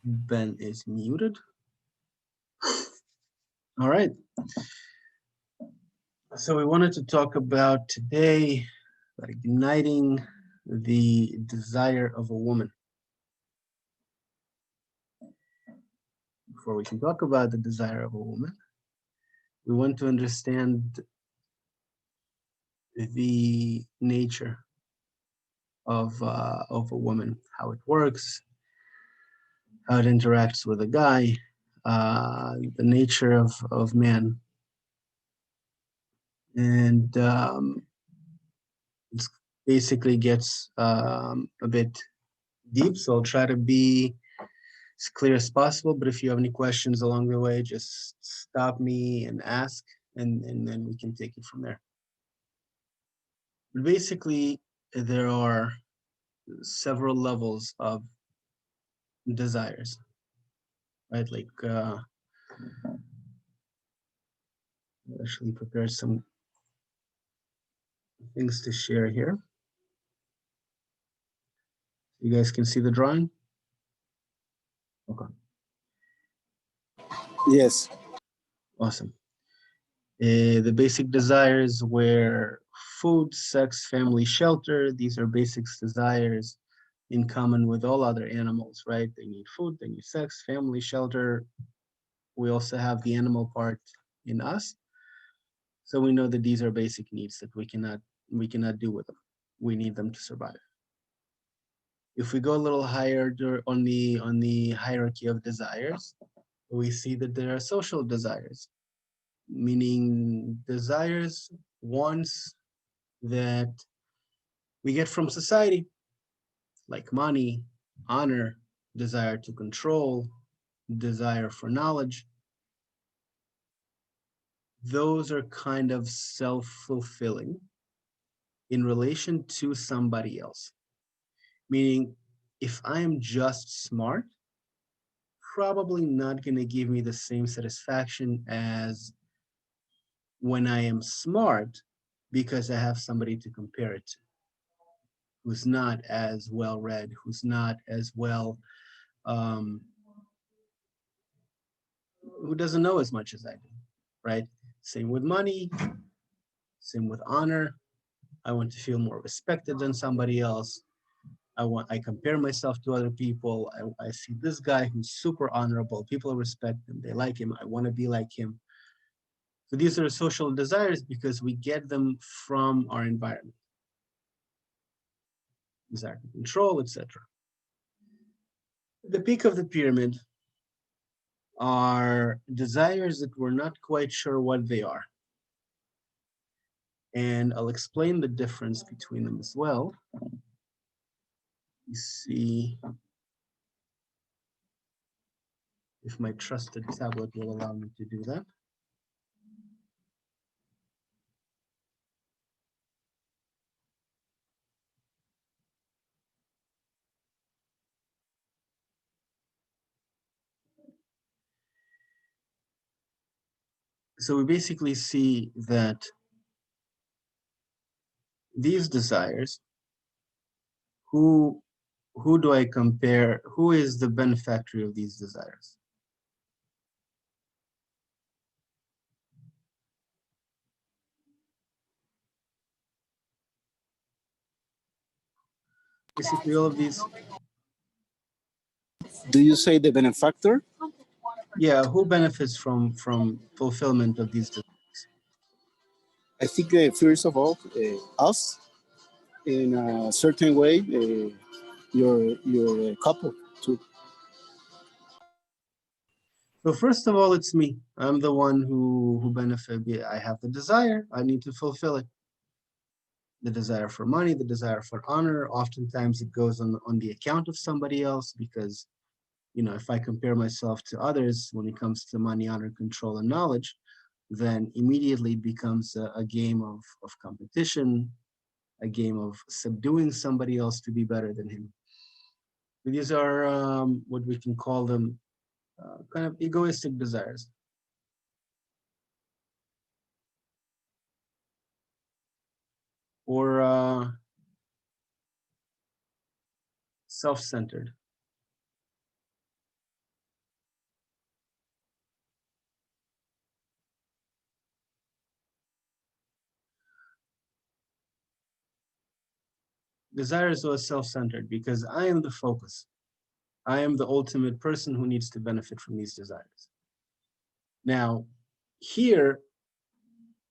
Ben is muted. All right. So we wanted to talk about today about igniting the desire of a woman. Before we can talk about the desire of a woman, we want to understand the nature of a woman, how it works, how it interacts with a guy, the nature of man, and it basically gets a bit deep. So I'll try to be as clear as possible. But if you have any questions along the way, just stop me and ask, and then we can take it from there. But basically, there are several levels of desires, right? Like, I actually prepared some things to share here. You guys can see the drawing? Okay, Yes. awesome. The basic desires were food, sex, family, shelter. These are basic desires in common with all other animals, right? They need food, they need sex, family, shelter. We also have the animal part in us. So we know that these are basic needs that we cannot do with them. We need them to survive. If we go a little higher on the hierarchy of desires, we see that there are social desires, meaning desires, wants that we get from society, like money, honor, desire to control, desire for knowledge. Those are kind of self-fulfilling in relation to somebody else. Meaning, if I am just smart, probably not going to give me the same satisfaction as when I am smart because I have somebody to compare it to who's not as well read, who's not as well, um, who doesn't know as much as I do, right? Same with money, same with honor. I want to feel more respected than somebody else. I compare myself to other people. I see this guy who's super honorable. People respect him. They like him. I want to be like him. So these are social desires because we get them from our environment. Desire to control, etc. The peak of the pyramid are desires that we're not quite sure what they are. And I'll explain the difference between them as well. You see if my trusted tablet will allow me to do that. So we basically see that these desires, who who do I compare? Who is the benefactor of these desires? Basically, all of these. Do you say the benefactor? Yeah, who benefits from fulfillment of these desires? I think first of all, us in a certain way, your couple too. So first of all, it's me. I'm the one who benefit. I have the desire. I need to fulfill it. The desire for money, the desire for honor. Oftentimes, it goes on the account of somebody else because if I compare myself to others when it comes to money, honor, control, and knowledge, then immediately it becomes a game of competition, a game of subduing somebody else to be better than him. These are what we can call them kind of egoistic desires. Or self-centered. Desires are self-centered because I am the focus. I am the ultimate person who needs to benefit from these desires. Now, here,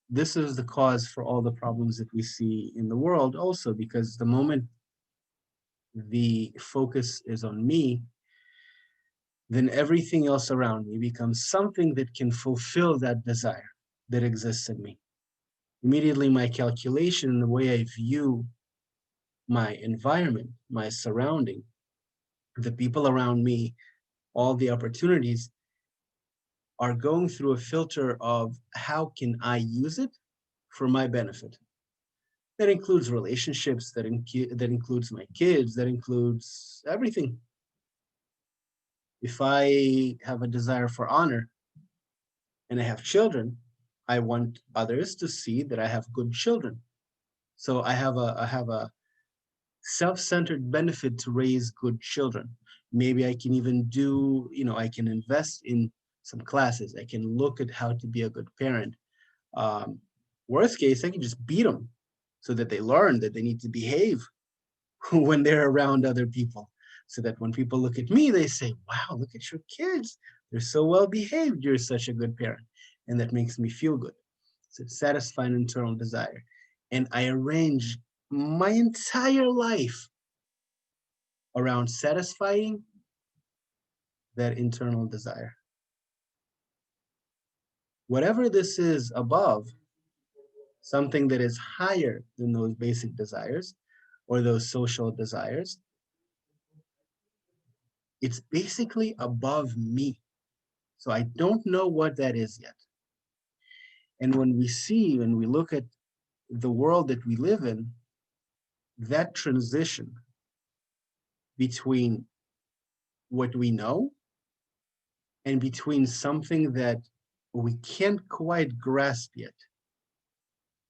this is the cause for all the problems that we see in the world also, because the moment the focus is on me, then everything else around me becomes something that can fulfill that desire that exists in me. Immediately, my calculation, the way I view my environment, my surrounding, the people around me, all the opportunities are going through a filter of how can I use it for my benefit. That includes relationships, that includes my kids, that includes everything. If I have a desire for honor and I have children, I want others to see that I have good children. So I have a self-centered benefit to raise good children. Maybe I can even do, I can invest in some classes. I can look at how to be a good parent. Um, Worst case, I can just beat them so that they learn that they need to behave when they're around other people. So that when people look at me, they say, wow, look at your kids. They're so well behaved. You're such a good parent. And that makes me feel good. So satisfy an internal desire. And I arrange my entire life around satisfying that internal desire. Whatever this is above, something that is higher than those basic desires or those social desires, it's basically above me. So I don't know what that is yet. And when we look at the world that we live in, that transition between what we know and between something that we can't quite grasp yet,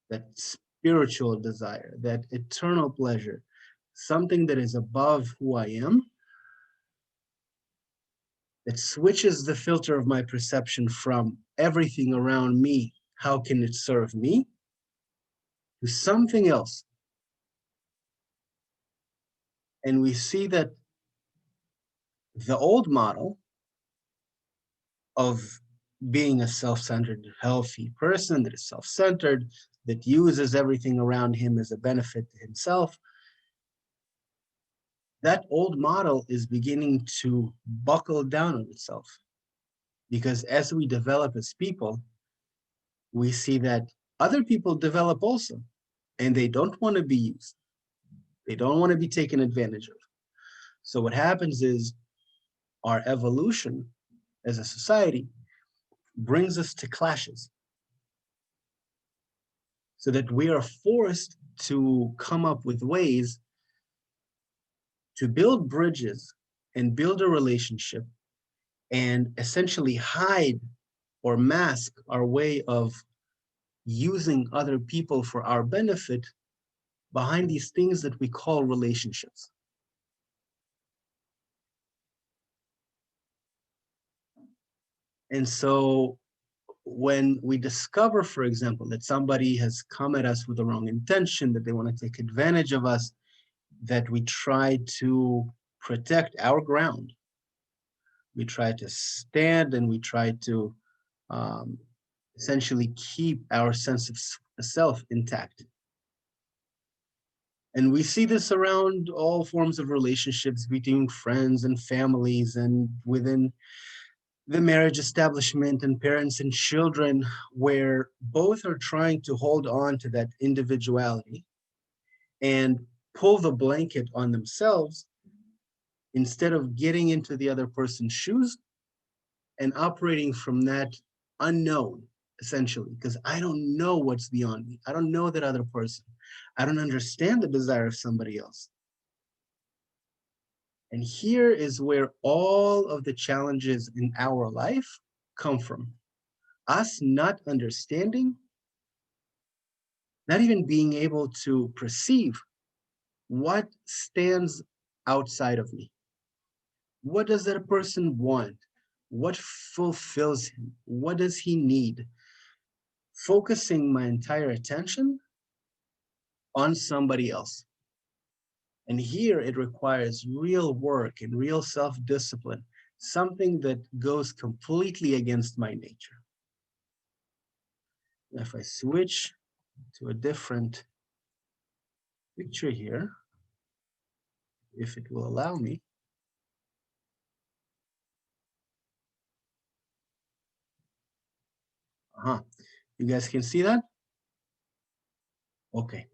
that spiritual desire, that eternal pleasure, something that is above who I am, that switches the filter of my perception from everything around me, how can it serve me, to something else. And we see that the old model of being a self-centered, healthy person that is self-centered, that uses everything around him as a benefit to himself, that old model is beginning to buckle down on itself. Because as we develop as people, we see that other people develop also, and they don't want to be used. They don't want to be taken advantage of. So what happens is our evolution as a society brings us to clashes, so that we are forced to come up with ways to build bridges and build a relationship and essentially hide or mask our way of using other people for our benefit behind these things that we call relationships. And so when we discover, for example, that somebody has come at us with the wrong intention, that they want to take advantage of us, that we try to protect our ground. We try to stand and we try to um, essentially keep our sense of self intact. And we see this around all forms of relationships between friends and families and within the marriage establishment and parents and children, where both are trying to hold on to that individuality and pull the blanket on themselves instead of getting into the other person's shoes and operating from that unknown, essentially, because I don't know what's beyond me. I don't know that other person. I don't understand the desire of somebody else. And here is where all of the challenges in our life come from. Us not understanding, not even being able to perceive what stands outside of me. What does that person want? What fulfills him? What does he need? Focusing my entire attention on somebody else. And here it requires real work and real self-discipline, something that goes completely against my nature. If I switch to a different picture here, if it will allow me. You guys can see that? Okay.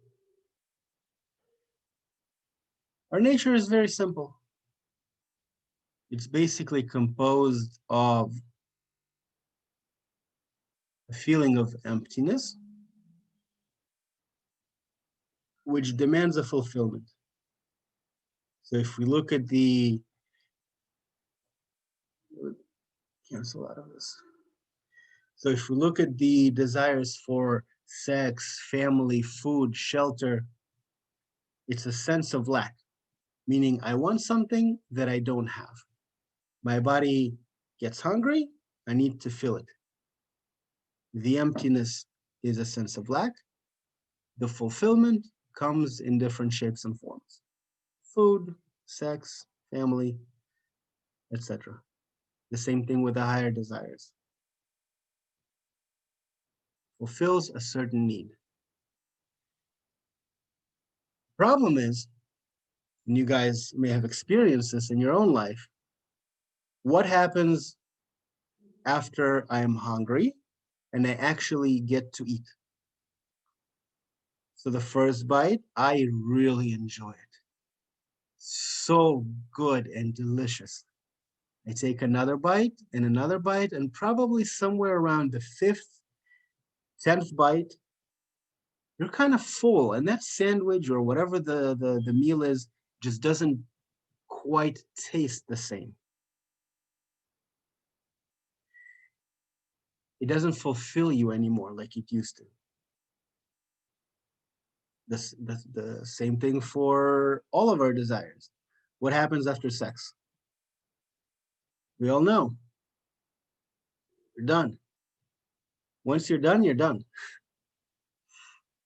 Our nature is very simple. It's basically composed of a feeling of emptiness, which demands a fulfillment. So if we look at the, cancel out of this. So if we look at the desires for sex, family, food, shelter, it's a sense of lack, meaning I want something that I don't have. My body gets hungry, I need to fill it. The emptiness is a sense of lack. The fulfillment comes in different shapes and forms. Food, sex, family, etc. The same thing with the higher desires. Fulfills a certain need. Problem is, and you guys may have experienced this in your own life, what happens after I am hungry and I actually get to eat? So the first bite, I really enjoy it. So good and delicious. I take another bite, and probably somewhere around the 5th, 10th bite, you're kind of full. And that sandwich or whatever the meal is just doesn't quite taste the same. It doesn't fulfill you anymore like it used to. The same thing for all of our desires. What happens after sex? We all know. You're done. Once you're done, you're done.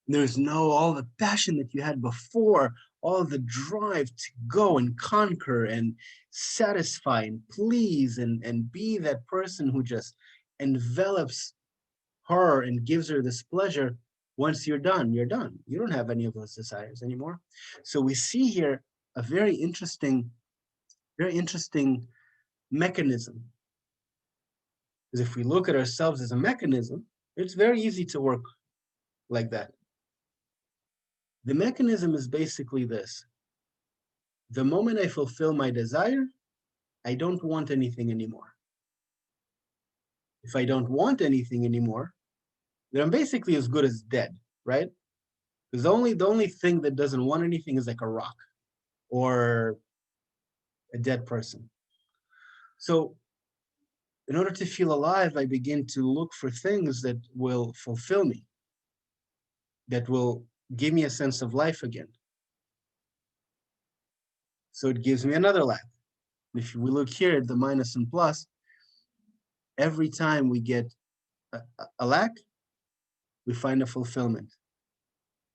There's no all the passion that you had before, all the drive to go and conquer and satisfy and please and be that person who just envelops her and gives her this pleasure. Once you're done, you're done. You don't have any of those desires anymore. So we see here a very interesting mechanism. Because if we look at ourselves as a mechanism, it's very easy to work like that. The mechanism is basically this. The moment I fulfill my desire, I don't want anything anymore. If I don't want anything anymore, then I'm basically as good as dead, right? Because the only thing that doesn't want anything is like a rock or a dead person. So in order to feel alive, I begin to look for things that will fulfill me, that will give me a sense of life again. So it gives me another lack. If we look here at the minus and plus, every time we get a lack, we find a fulfillment.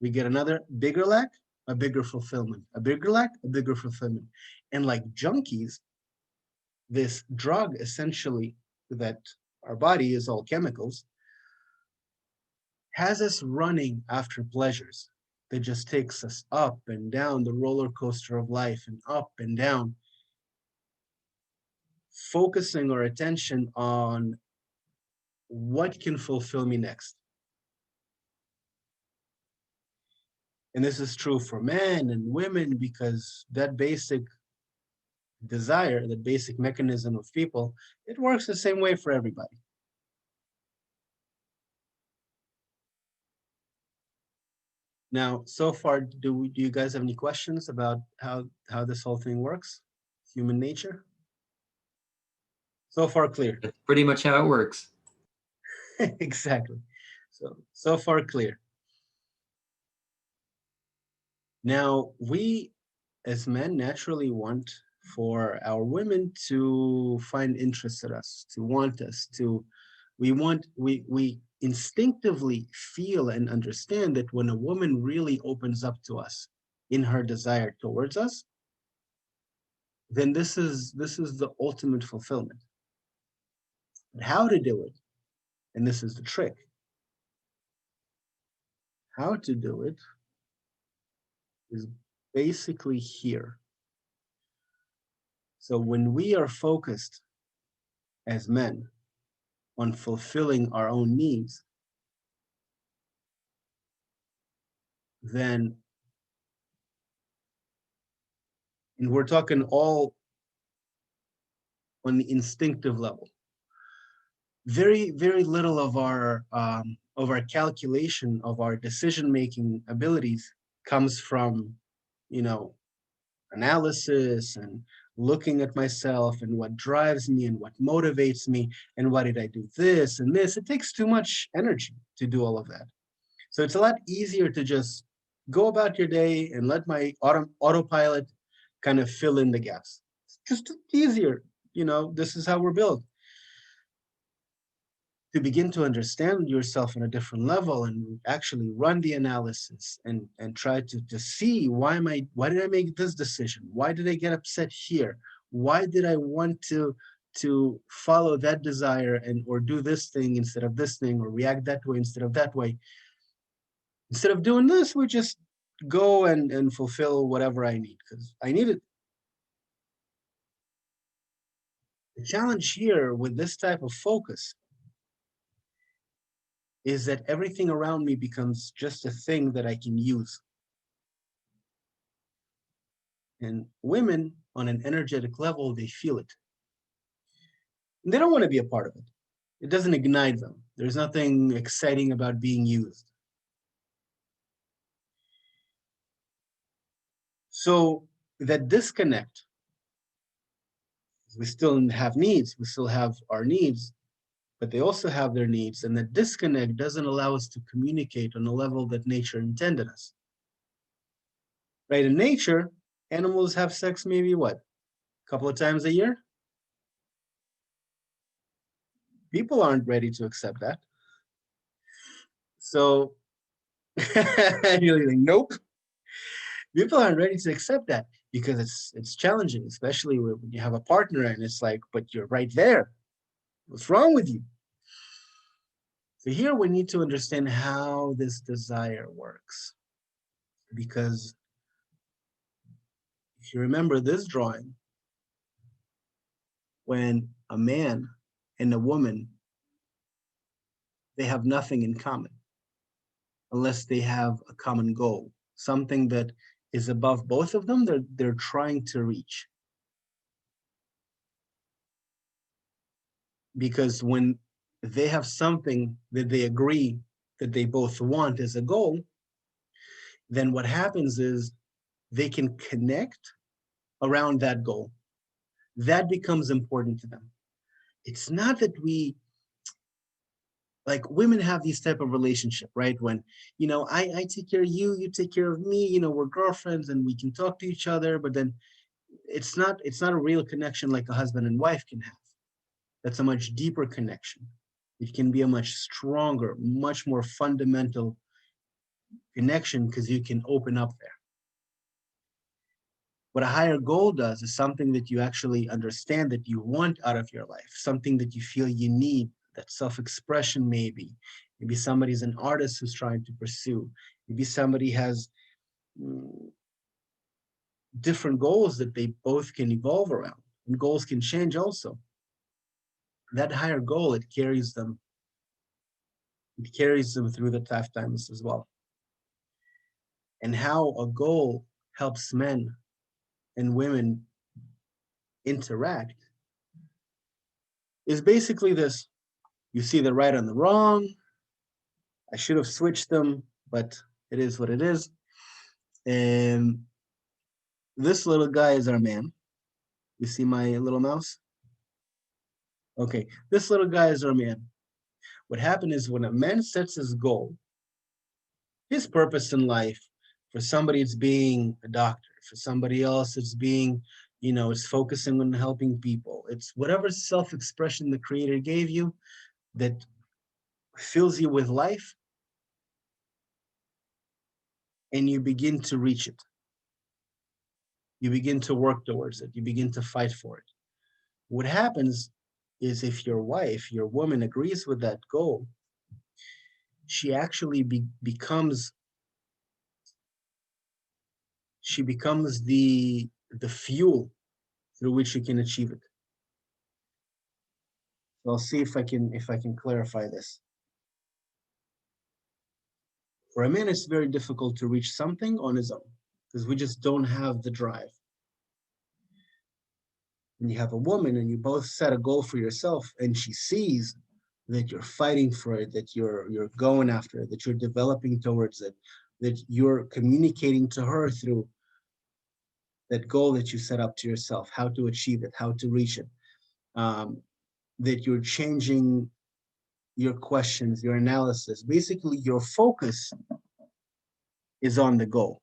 We get another bigger lack, a bigger fulfillment, a bigger lack, a bigger fulfillment. And like junkies, this drug essentially that our body is all chemicals, has us running after pleasures that just takes us up and down the roller coaster of life and up and down, focusing our attention on what can fulfill me next. And this is true for men and women because that basic desire, that basic mechanism of people, it works the same way for everybody. Now, so far, do you guys have any questions about how this whole thing works? Human nature? So far clear. That's pretty much how it works. Exactly. So far clear. Now, we as men naturally want for our women to find interest in us, to want us, we instinctively feel and understand that when a woman really opens up to us, in her desire towards us, then this is the ultimate fulfillment. But how to do it, and this is the trick, how to do it is basically here. So when we are focused as men on fulfilling our own needs, then, and we're talking all on the instinctive level, very, very little of our calculation of our decision-making abilities comes from, you know, analysis and looking at myself and what drives me and what motivates me and why did I do this and this. It takes too much energy to do all of that. So it's a lot easier to just go about your day and let my autopilot kind of fill in the gaps. It's just easier. This is how we're built. To begin to understand yourself on a different level and actually run the analysis and try to see why did I make this decision? Why did I get upset here? Why did I want to follow that desire or do this thing instead of this thing, or react that way instead of that way? Instead of doing this, we just go and fulfill whatever I need because I need it. The challenge here with this type of focus is that everything around me becomes just a thing that I can use. And women on an energetic level, they feel it. And they don't want to be a part of it. It doesn't ignite them. There's nothing exciting about being used. So that disconnect, we still have needs, we still have our needs, but they also have their needs. And the disconnect doesn't allow us to communicate on the level that nature intended us. Right? In nature, animals have sex maybe what? A couple of times a year? People aren't ready to accept that. So you're like, nope. People aren't ready to accept that because it's challenging, especially when you have a partner and it's like, but you're right there. What's wrong with you? So here we need to understand how this desire works. Because if you remember this drawing, when a man and a woman, they have nothing in common unless they have a common goal, something that is above both of them, they're trying to reach. Because when they have something that they agree that they both want as a goal, then what happens is they can connect around that goal. That becomes important to them. It's not that like women have these type of relationship, right? When, I take care of you, you take care of me, we're girlfriends and we can talk to each other, but then it's not a real connection like a husband and wife can have. That's a much deeper connection. It can be a much stronger, much more fundamental connection because you can open up there. What a higher goal does is something that you actually understand that you want out of your life, something that you feel you need, that self-expression maybe. Maybe somebody's an artist who's trying to pursue. Maybe somebody has different goals that they both can evolve around. And goals can change also. That higher goal, it carries them through the tough times as well. And how a goal helps men and women interact is basically this. You see the right and the wrong. I should have switched them, but it is what it is. And this little guy is our man. You see my little mouse? Okay, this little guy is our man. What happened is when a man sets his goal, his purpose in life, for somebody it's being a doctor, for somebody else it's being, it's focusing on helping people. It's whatever self-expression the creator gave you that fills you with life, and you begin to reach it. You begin to work towards it. You begin to fight for it. What happens is if your wife, your woman agrees with that goal, she actually becomes the fuel through which you can achieve it. So I'll see if I can clarify this. For a man, it's very difficult to reach something on his own because we just don't have the drive. When you have a woman and you both set a goal for yourself and she sees that you're fighting for it, that you're going after it, that you're developing towards it, that you're communicating to her through that goal that you set up to yourself, how to achieve it, how to reach it, that you're changing your questions, your analysis. Basically, your focus is on the goal.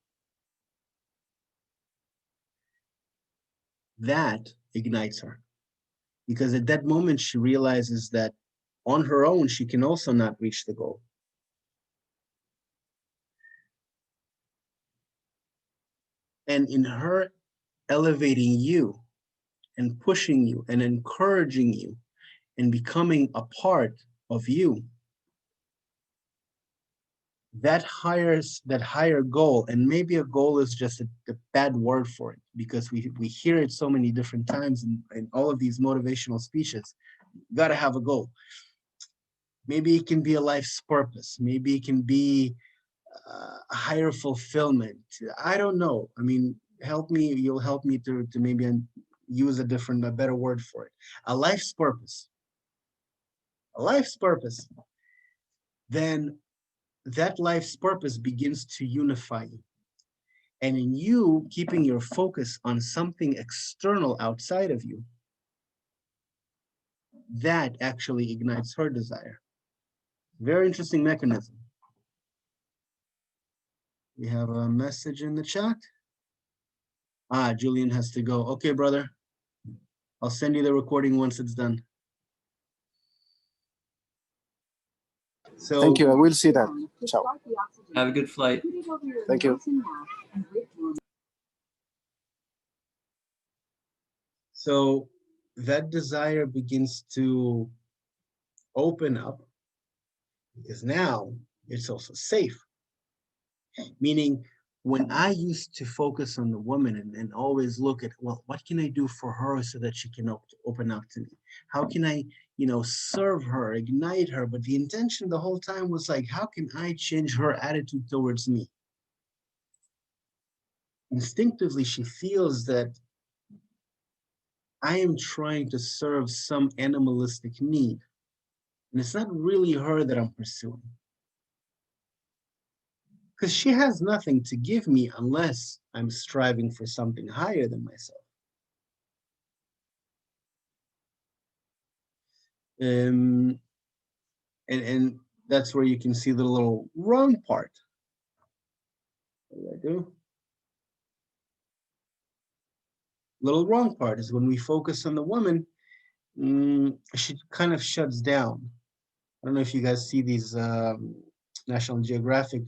That ignites her. Because at that moment, she realizes that on her own, she can also not reach the goal. And in her elevating you and pushing you and encouraging you and becoming a part of you, that higher goal, and maybe a goal is just a bad word for it because we hear it so many different times in all of these motivational speeches. You got to have a goal. Maybe it can be a life's purpose. Maybe it can be a higher fulfillment. I don't know. I mean, help me. You'll help me to maybe use a better word for it. A life's purpose. A life's purpose. Then that life's purpose begins to unify you. And in you keeping your focus on something external outside of you, that actually ignites her desire. Very interesting mechanism. We have a message in the chat. Julian has to go. Okay, brother. I'll send you the recording once it's done. So thank you. I will see that. Ciao. Have a good flight. Thank you. So that desire begins to open up because now it's also safe. Meaning, when I used to focus on the woman and always look at, well, what can I do for her so that she can open up to me? How can I, serve her, ignite her? But the intention the whole time was like, how can I change her attitude towards me? Instinctively, she feels that I am trying to serve some animalistic need. And it's not really her that I'm pursuing. Because she has nothing to give me unless I'm striving for something higher than myself. And that's where you can see the little wrong part. What do I do? Little wrong part is when we focus on the woman, she kind of shuts down. I don't know if you guys see these National Geographic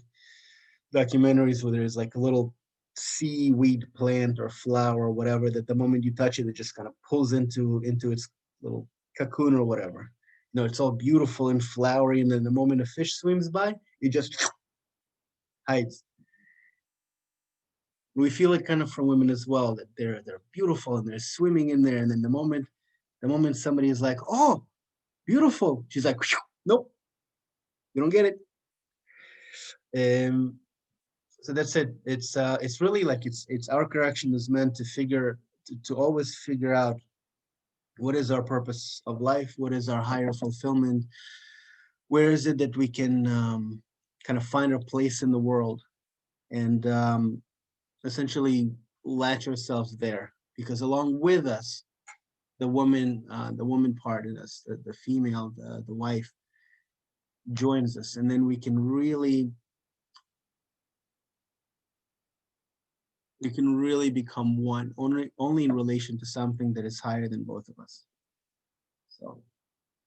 documentaries where there's like a little seaweed plant or flower or whatever that the moment you touch it, it just kind of pulls into its little cocoon or whatever. It's all beautiful and flowery, and then the moment a fish swims by, it just hides. We feel it kind of from women as well, that they're beautiful and they're swimming in there, and then the moment somebody is like, oh, beautiful, she's like, nope, you don't get it. So that's it. It's really like it's our correction is meant to always figure out what is our purpose of life, what is our higher fulfillment, where is it that we can kind of find our place in the world, and essentially latch ourselves there, because along with us, the woman part in us, the female, the wife, joins us, and then we can really become one, only in relation to something that is higher than both of us. So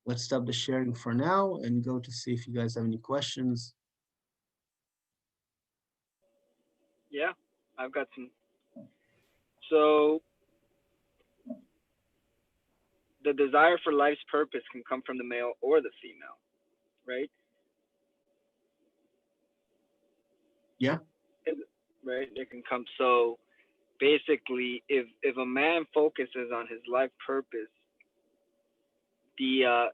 let's stop the sharing for now and go to see if you guys have any questions. Yeah, I've got So the desire for life's purpose can come from the male or the female, right? Yeah. Right? It can come. So basically, if a man focuses on his life purpose, the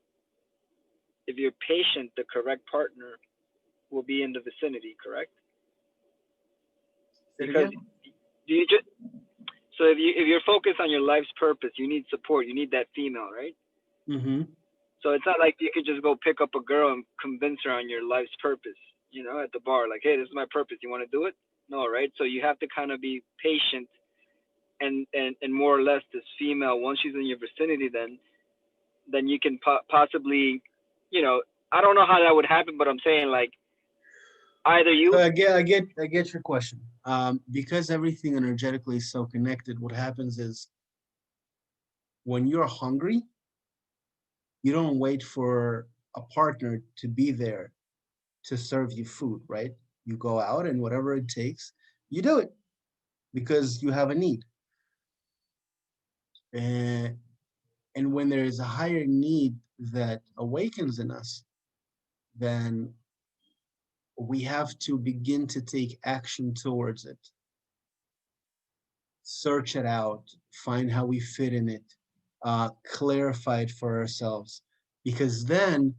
if you're patient, the correct partner will be in the vicinity, correct? Say it Because again. do you just so if you're focused on your life's purpose, you need support. You need that female, right? Mm-hmm. So it's not like you could just go pick up a girl and convince her on your life's purpose, at the bar, like, hey, this is my purpose. You want to do it? No, right? So you have to kind of be patient, and more or less this female, once she's in your vicinity, then you can possibly, you know, I don't know how that would happen, but I'm saying like either So you, I get your question. Because everything energetically is so connected, what happens is when you're hungry, you don't wait for a partner to be there to serve you food, right? You go out and whatever it takes, you do it because you have a need. And, and when there is a higher need that awakens in us, then we have to begin to take action towards it, search it out, find how we fit in it, clarify it for ourselves, because then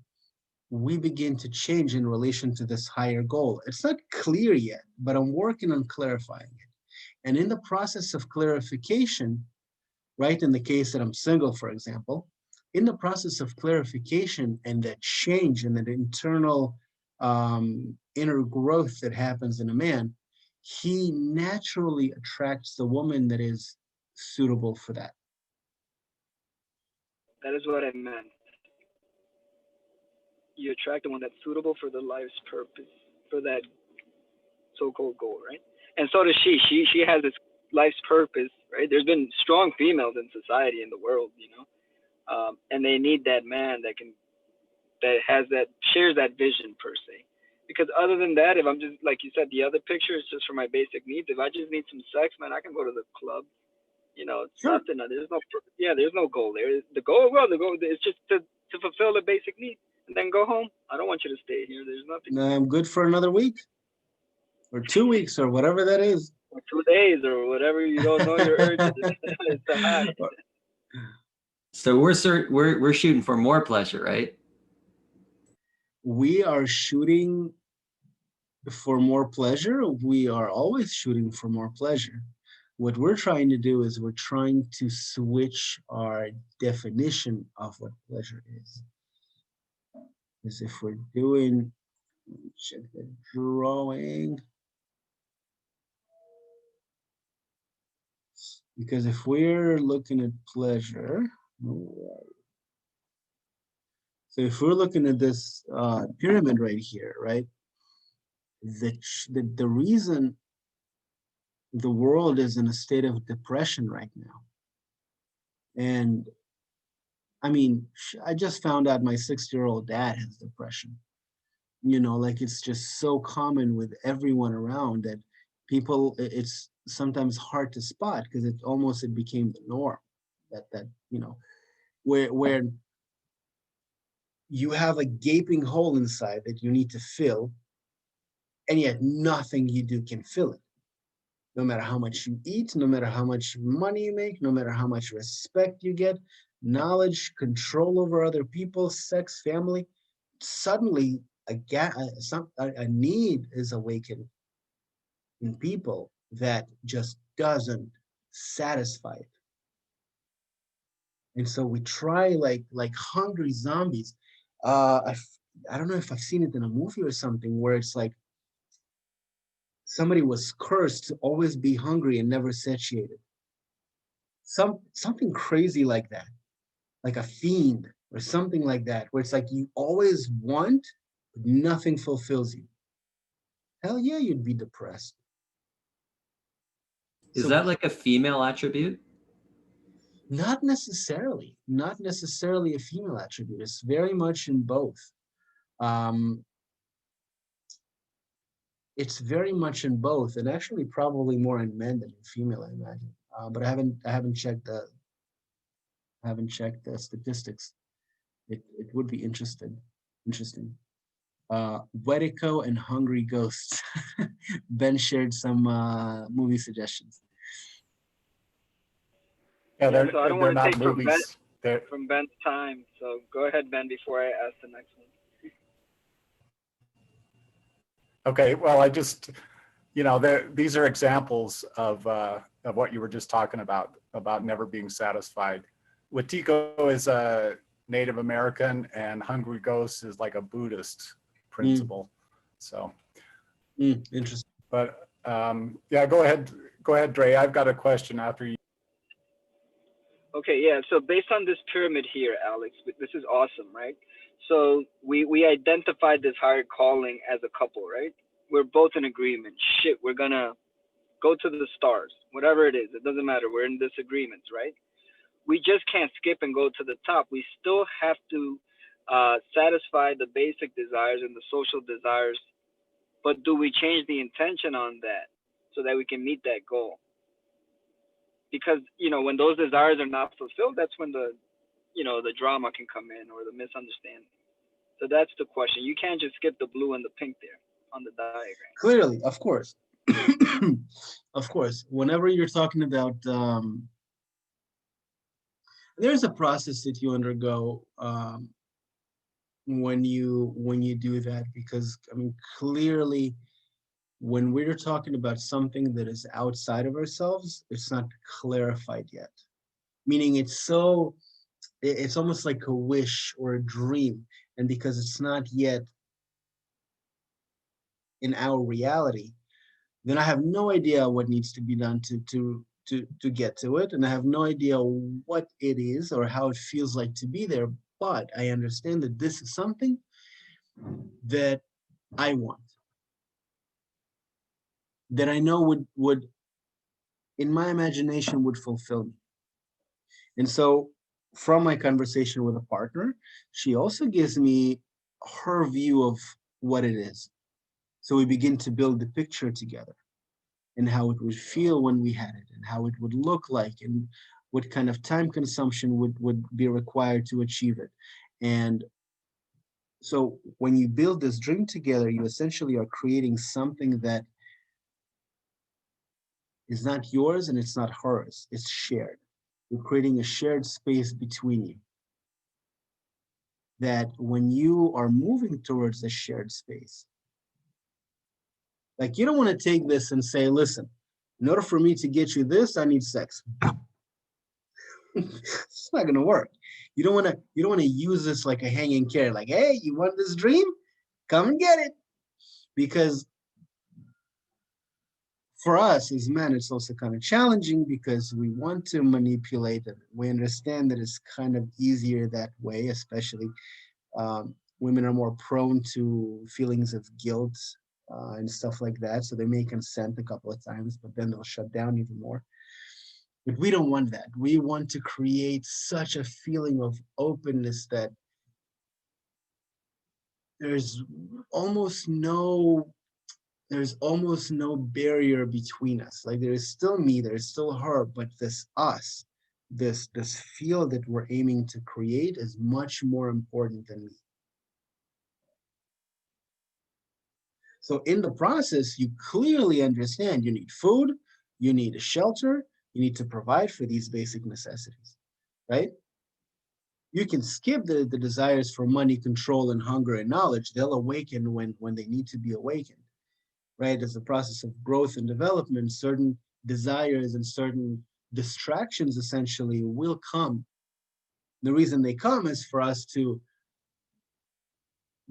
we begin to change in relation to this higher goal. It's not clear yet, but I'm working on clarifying it. And in the process of clarification, right, in the case that I'm single, for example, in the process of clarification and that change and that internal inner growth that happens in a man, he naturally attracts the woman that is suitable for that. that is what I meant. You attract the one that's suitable for the life's purpose, for that so-called goal, right? And so does she. She has this life's purpose, right? There's been strong females in society in the world, and they need that man that has that shares that vision per se. Because other than that, if I'm just like you said, the other picture is just for my basic needs. If I just need some sex, man, I can go to the club. It's Sure. nothing. There's no goal there. The goal is just to fulfill the basic needs and then go home. I don't want you to stay here. There's nothing. I'm good for another week or 2 weeks or whatever that is. Or 2 days or whatever. You don't know your urges. It's a high. So we're shooting for more pleasure, right? We are shooting for more pleasure. We are always shooting for more pleasure. What we're trying to do is we're trying to switch our definition of what pleasure is. Because if we're doing, let me check the drawing. Because if we're looking at pleasure, so if we're looking at this pyramid right here, right? The reason the world is in a state of depression right now, and I mean, I just found out my 6-year-old dad has depression. Like it's just so common with everyone around that people, it's sometimes hard to spot because it became the norm that where you have a gaping hole inside that you need to fill, and yet nothing you do can fill it. No matter how much you eat, no matter how much money you make, no matter how much respect you get, knowledge, control over other people, sex, family, suddenly a need is awakened in people that just doesn't satisfy it. And so we try like hungry zombies. I don't know if I've seen it in a movie or something where it's like somebody was cursed to always be hungry and never satiated. Something crazy like that, like a fiend or something like that, where it's like you always want, but nothing fulfills you. Hell yeah, you'd be depressed. Is So that like a female attribute? not necessarily a female attribute. It's very much in both. Um, it's very much in both, and actually probably more in men than in female, I imagine. but I haven't checked the statistics. It would be interesting. Wetico and Hungry Ghosts. Ben shared some movie suggestions. Yeah, Yeah, so I don't they're want to not take from movies. They're, Ben's time. So go ahead, Ben, before I ask the next one. okay, well, I just, these are examples of what you were just talking about never being satisfied. Wetiko is a Native American, and Hungry Ghost is like a Buddhist principle. So, Interesting. but yeah, go ahead, Dre. I've got a question after you. Okay, yeah. So based on this pyramid here, Alex, this is awesome, right? So we identified this higher calling as a couple, right? We're both in agreement. Shit, we're gonna go to the stars, whatever it is. It doesn't matter. We're in disagreements, right? We just can't skip and go to the top. We still have to satisfy the basic desires and the social desires. But do we change the intention on that so that we can meet that goal? Because when those desires are not fulfilled, that's when the drama can come in or the misunderstanding. So that's the question. You can't just skip the blue and the pink there on the diagram. Clearly, of course. Of course, whenever you're talking about, there's a process that you undergo when you do that, because I mean, clearly, when we're talking about something that is outside of ourselves, it's not clarified yet. Meaning it's almost like a wish or a dream, and because it's not yet in our reality, then I have no idea what needs to be done to get to it, and I have no idea what it is or how it feels like to be there. But I understand that this is something that I want, that I know would in my imagination would fulfill me. And so from my conversation with a partner, she also gives me her view of what it is. So we begin to build the picture together, and how it would feel when we had it, and how it would look like, and what kind of time consumption would be required to achieve it. And so when you build this dream together, you essentially are creating something that is not yours and it's not hers, it's shared. You're creating a shared space between you, that when you are moving towards a shared space, like you don't want to take this and say, listen, in order for me to get you this, I need sex. It's not gonna work. You don't want to use this like a hanging carrot, like, hey, you want this dream? Come and get it. Because for us as men, it's also kind of challenging because we want to manipulate it. We understand that it's kind of easier that way, especially women are more prone to feelings of guilt and stuff like that. So they may consent a couple of times, but then they'll shut down even more. But we don't want that. We want to create such a feeling of openness that there's almost no barrier between us. Like there is still me, there is still her, but this us, this field that we're aiming to create is much more important than me. So in the process, you clearly understand you need food, you need a shelter, you need to provide for these basic necessities, right? You can skip the desires for money, control, and hunger and knowledge. They'll awaken when they need to be awakened, right? As a process of growth and development, certain desires and certain distractions essentially will come. The reason they come is for us to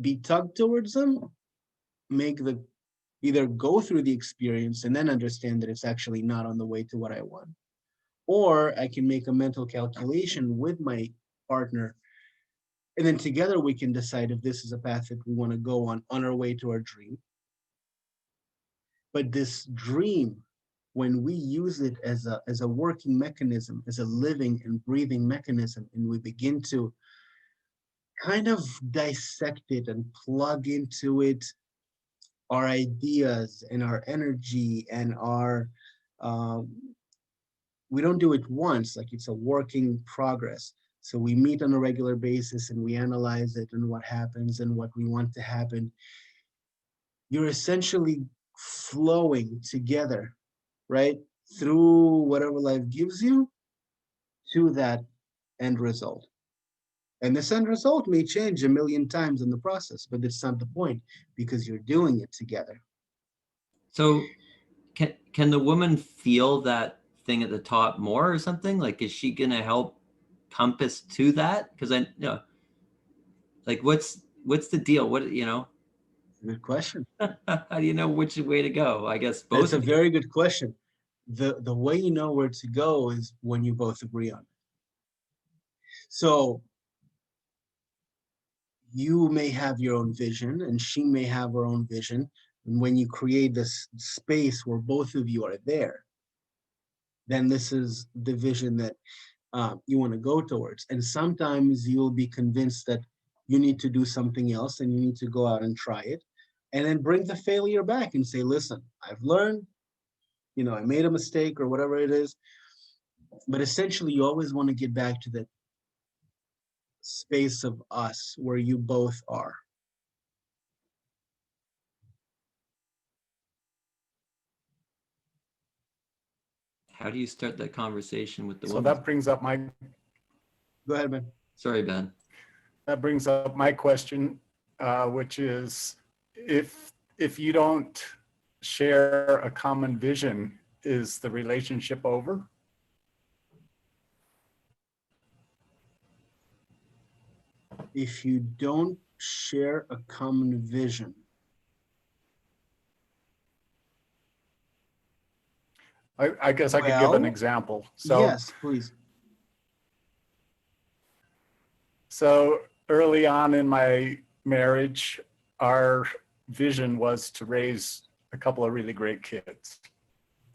be tugged towards them, either go through the experience and then understand that it's actually not on the way to what I want. Or I can make a mental calculation with my partner, and then together we can decide if this is a path that we want to go on our way to our dream. But this dream, when we use it as a working mechanism, as a living and breathing mechanism, and we begin to kind of dissect it and plug into it our ideas and our energy and our we don't do it once, like it's a working progress. So we meet on a regular basis and we analyze it and what happens and what we want to happen. You're essentially flowing together, right? Through whatever life gives you to that end result. And this end result may change a million times in the process, but it's not the point because you're doing it together. So can the woman feel that thing at the top more or something? Like, is she gonna help compass to that? Because I, you know, like, what's the deal? What, you know, Good question. how do you know which way to go? I guess That's both a of you. very good question. The way you know where to go is when you both agree on it. So you may have your own vision and she may have her own vision. And when you create this space where both of you are there, then this is the vision that you want to go towards. And sometimes you'll be convinced that you need to do something else and you need to go out and try it. And then bring the failure back and say, listen, I've learned, I made a mistake or whatever it is. But essentially, you always want to get back to that space of us where you both are. How do you start that conversation with the So woman? that brings up my Go ahead, Ben. Sorry, Ben. that brings up my question, which is, if you don't share a common vision, is the relationship over? If you don't share a common vision, I guess I could give an Well, example. So, yes, please. so early on in my marriage, our vision was to raise a couple of really great kids.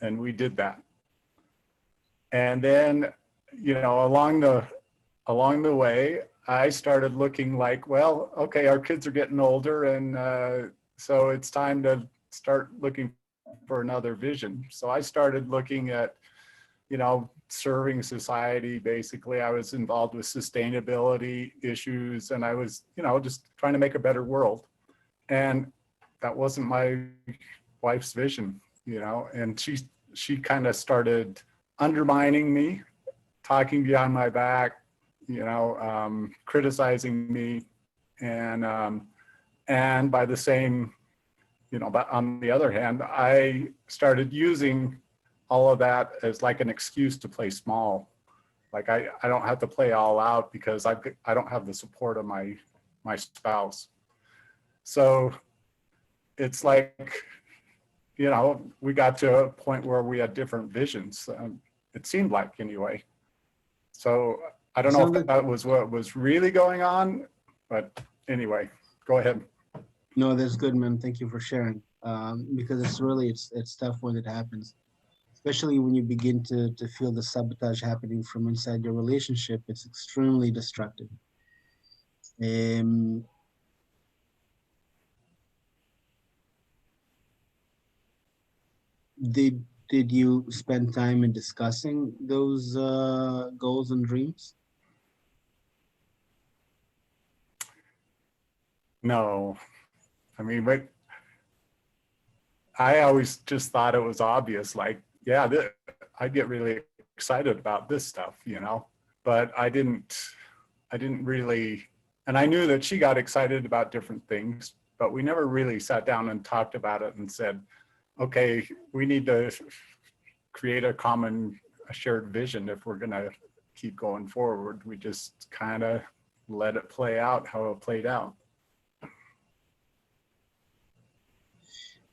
And we did that. And then, along the way, I started looking like, well, okay, our kids are getting older, and so it's time to start looking for another vision. So I started looking at, serving society. Basically, I was involved with sustainability issues, and I was, just trying to make a better world. And that wasn't my wife's vision, and she kind of started undermining me, talking behind my back, criticizing me, and by the same, but on the other hand, I started using all of that as like an excuse to play small. Like I don't have to play all out because I don't have the support of my spouse. So it's like, we got to a point where we had different visions. It seemed like, anyway. So I don't know if that was what was really going on, but anyway, go ahead. No, that's good, man. Thank you for sharing. Because it's tough when it happens, especially when you begin to feel the sabotage happening from inside your relationship. It's extremely destructive. Did you spend time in discussing those goals and dreams? No, I mean, but I always just thought it was obvious. Like, yeah, I get really excited about this stuff, but I didn't really, and I knew that she got excited about different things, but we never really sat down and talked about it and said, okay, we need to create a shared vision if we're going to keep going forward. We just kind of let it play out how it played out.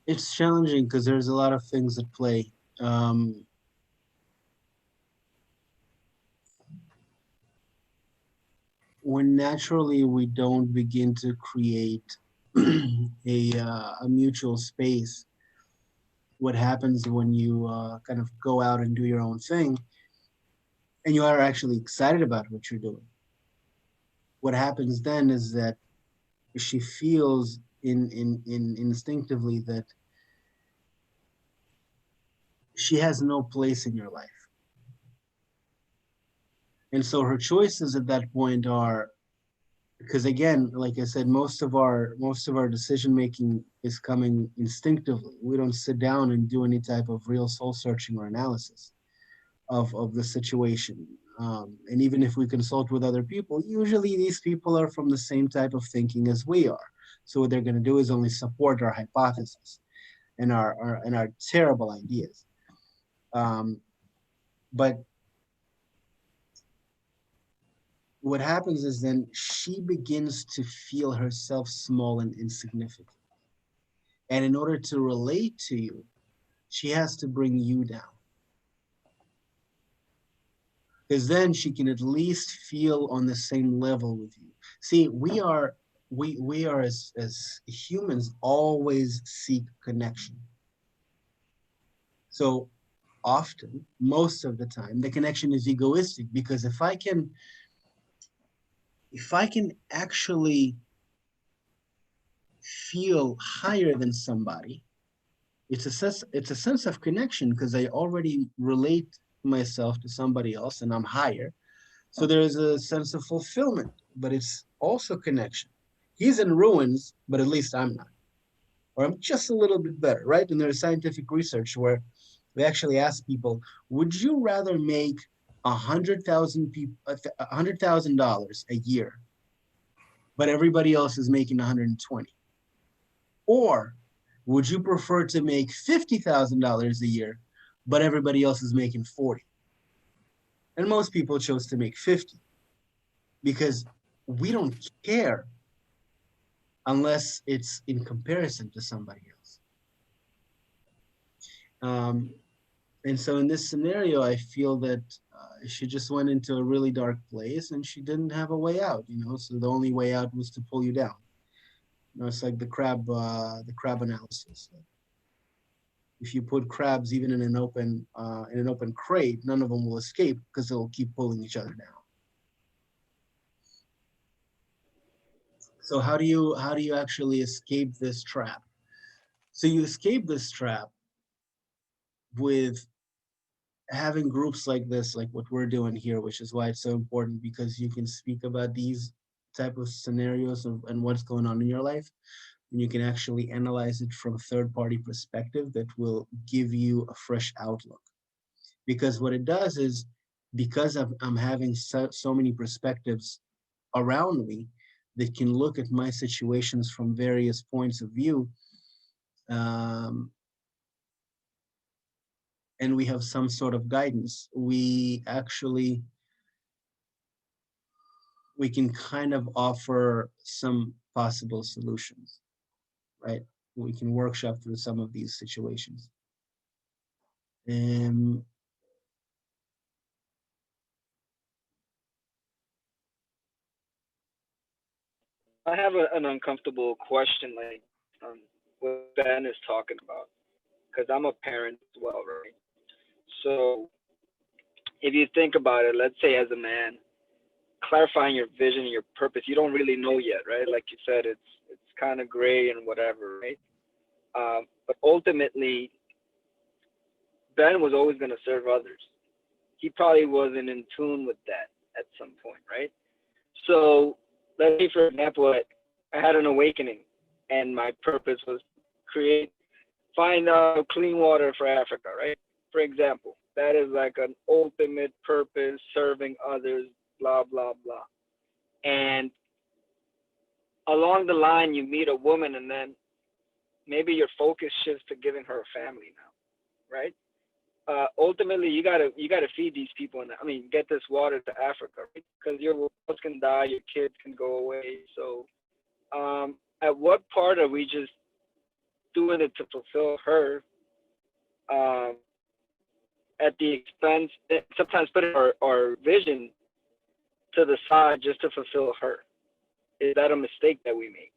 It's challenging because there's a lot of things at play. When naturally we don't begin to create a mutual space, what happens when you kind of go out and do your own thing and you are actually excited about what you're doing? What happens then is that she feels instinctively that she has no place in your life. And so her choices at that point are, because again, like I said, most of our decision making is coming instinctively. We don't sit down and do any type of real soul searching or analysis of the situation. And even if we consult with other people, usually these people are from the same type of thinking as we are. So what they're going to do is only support our hypothesis and our terrible ideas. But what happens is then she begins to feel herself small and insignificant. And in order to relate to you, she has to bring you down. Because then she can at least feel on the same level with you. See, we are as humans always seek connection. So often, most of the time, the connection is egoistic, because if I can actually feel higher than somebody, it's a sense of connection, because I already relate myself to somebody else and I'm higher. So there is a sense of fulfillment, but it's also connection. He's in ruins, but at least I'm not. Or I'm just a little bit better, right? And there's scientific research where we actually ask people, would you rather make $100,000 a year, but everybody else is making 120? Or would you prefer to make $50,000 a year, but everybody else is making 40? And most people chose to make 50, because we don't care unless it's in comparison to somebody else. And so in this scenario, I feel that she just went into a really dark place and she didn't have a way out, so the only way out was to pull you down. It's like the crab analysis. If you put crabs even in an open crate, none of them will escape, because they'll keep pulling each other down. So how do you actually escape this trap? So you escape this trap with having groups like this, like what we're doing here, which is why it's so important, because you can speak about these type of scenarios and what's going on in your life, and you can actually analyze it from a third-party perspective that will give you a fresh outlook. Because what it does is, because I'm having so many perspectives around me that can look at my situations from various points of view, and we have some sort of guidance, we can kind of offer some possible solutions, right? We can workshop through some of these situations. I have an uncomfortable question, like what Ben is talking about, because I'm a parent as well, right? So if you think about it, let's say as a man, clarifying your vision and your purpose, you don't really know yet, right? Like you said, it's kind of gray and whatever, right? But ultimately, Ben was always going to serve others. He probably wasn't in tune with that at some point, right? So let's say, for example, I had an awakening, and my purpose was find clean water for Africa, right? For example, that is like an ultimate purpose, serving others, blah, blah, blah. And along the line, you meet a woman, and then maybe your focus shifts to giving her a family now, right? Ultimately, you gotta feed these people, and get this water to Africa, right? Because your wells can die, your kids can go away. So, at what part are we just doing it to fulfill her, at the expense, sometimes putting our vision to the side just to fulfill her? Is that a mistake that we make?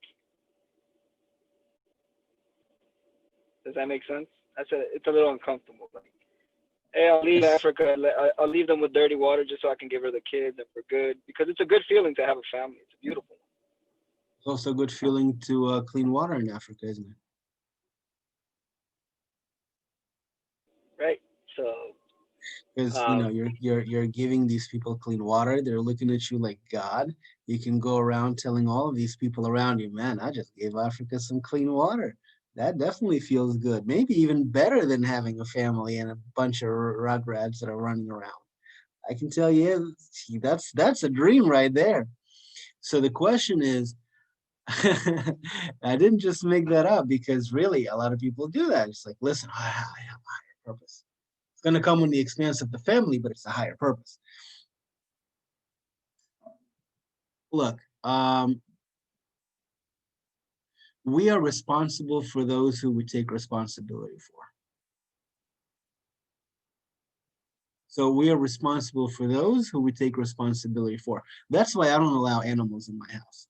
Does that make sense? It's a little uncomfortable. Like, hey, I'll leave Yes. Africa. I'll leave them with dirty water just so I can give her the kids and we're good. Because it's a good feeling to have a family. It's a beautiful one. It's also a good feeling to clean water in Africa, isn't it? Right? So Because you're giving these people clean water. They're looking at you like God. You can go around telling all of these people around you, man, I just gave Africa some clean water. That definitely feels good. Maybe even better than having a family and a bunch of rugrats that are running around. I can tell you, that's a dream right there. So the question is, I didn't just make that up, because really a lot of people do that. It's like, listen, I have a higher purpose. It's going to come on the expense of the family, but it's a higher purpose. Look, we are responsible for those who we take responsibility for. So we are responsible for those who we take responsibility for. That's why I don't allow animals in my house.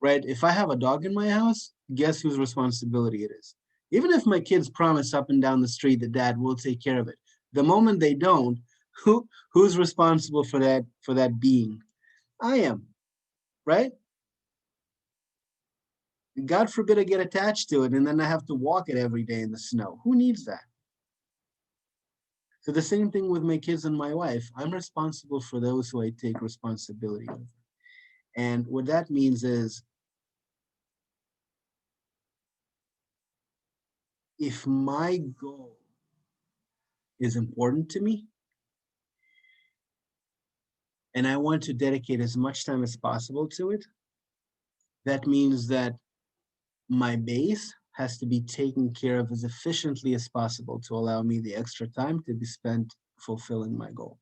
Right? If I have a dog in my house, guess whose responsibility it is? Even if my kids promise up and down the street that dad will take care of it, the moment they don't, who's responsible for that being? I am, right? God forbid I get attached to it and then I have to walk it every day in the snow. Who needs that? So the same thing with my kids and my wife. I'm responsible for those who I take responsibility over. And what that means is, if my goal is important to me and I want to dedicate as much time as possible to it, that means that my base has to be taken care of as efficiently as possible to allow me the extra time to be spent fulfilling my goal.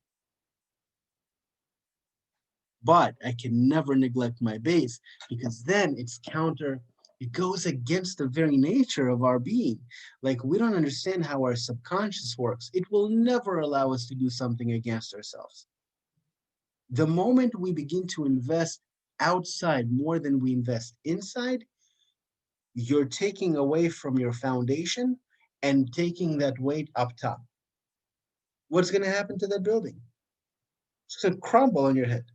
But I can never neglect my base, because then it goes against the very nature of our being. Like, we don't understand how our subconscious works. It will never allow us to do something against ourselves. The moment we begin to invest outside more than we invest inside, you're taking away from your foundation and taking that weight up top. What's going to happen to that building? It's going to crumble on your head.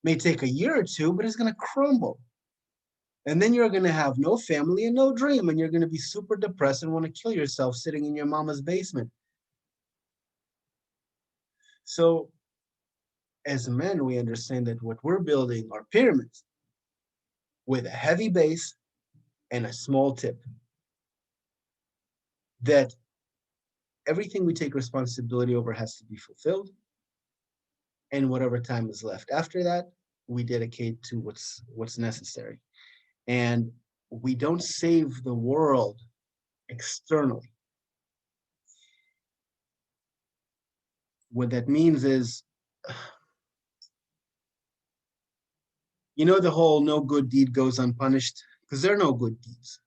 May take a year or two, but it's going to crumble. And then you're going to have no family and no dream, and you're going to be super depressed and want to kill yourself sitting in your mama's basement. So as men, we understand that what we're building are pyramids with a heavy base and a small tip. That everything we take responsibility over has to be fulfilled. And whatever time is left after that, we dedicate to what's necessary. And we don't save the world externally. What that means is, the whole no good deed goes unpunished, because there are no good deeds.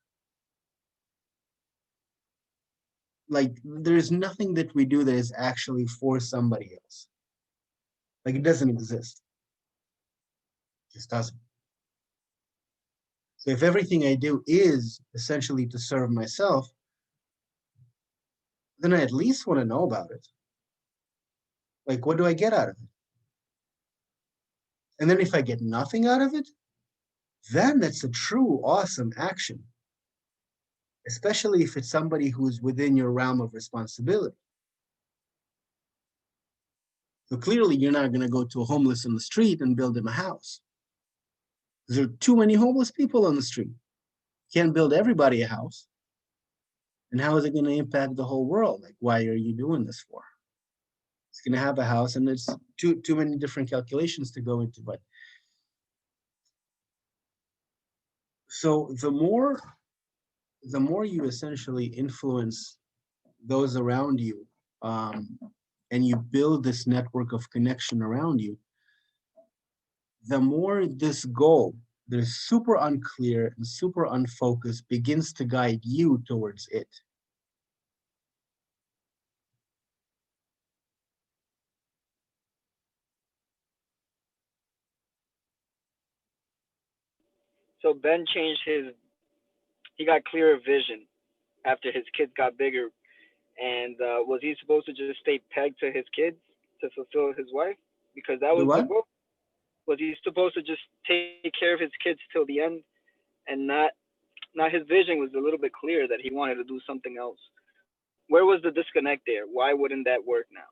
Like, there's nothing that we do that is actually for somebody else. Like, it doesn't exist. It just doesn't. So if everything I do is essentially to serve myself, then I at least want to know about it. Like, what do I get out of it? And then if I get nothing out of it, then that's a true awesome action, especially if it's somebody who's within your realm of responsibility. So clearly you're not going to go to a homeless on the street and build him a house. There are too many homeless people on the street. Can't build everybody a house. And how is it going to impact the whole world? Like, why are you doing this for? It's going to have a house, and there's too many different calculations to go into. But so the more you essentially influence those around you, and you build this network of connection around you, the more this goal that is super unclear and super unfocused begins to guide you towards it. So Ben changed he got clearer vision after his kids got bigger. And was he supposed to just stay pegged to his kids to fulfill his wife? Because that The was the what? goal. Was he supposed to just take care of his kids till the end, and not his vision was a little bit clear that he wanted to do something else where was the disconnect there? Why wouldn't that work now?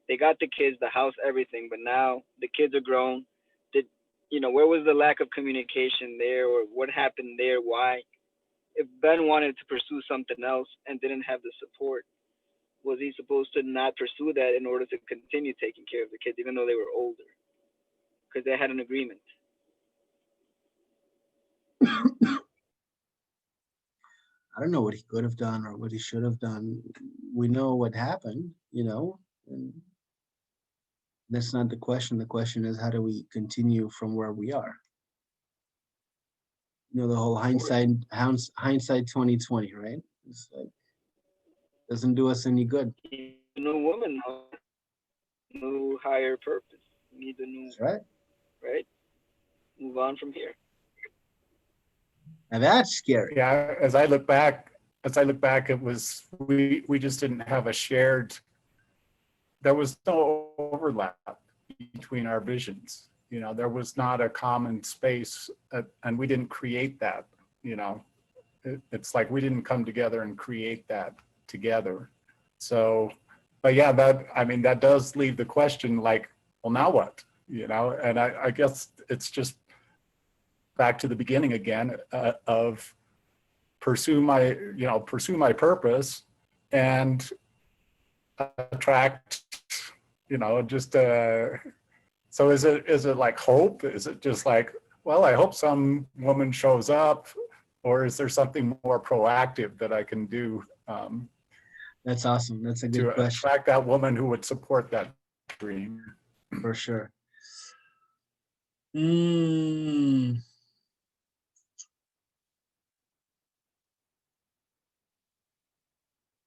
They got the kids, the house, everything, but now the kids are grown. Did where was the lack of communication there, or what happened there? Why? If Ben wanted to pursue something else and didn't have the support, was he supposed to not pursue that in order to continue taking care of the kids, even though they were older? Because they had an agreement. I don't know what he could have done or what he should have done. We know what happened, and that's not the question. The question is, how do we continue from where we are? The whole hindsight 2020, right? It's like, doesn't do us any good. New woman now, new higher purpose. We need a new, That's right. right? Move on from here. Now that's scary. Yeah, as I look back, it was, we just didn't have a shared, there was no overlap between our visions. There was not a common space, and we didn't create that. It's like we didn't come together and create that together. So, but yeah, that does leave the question, like, well, now what? And I guess it's just back to the beginning again, of pursue my purpose and attract, so is it like hope? Is it just like, well, I hope some woman shows up, or is there something more proactive that I can do That's awesome. That's a good to question. attract that woman who would support that dream? For sure.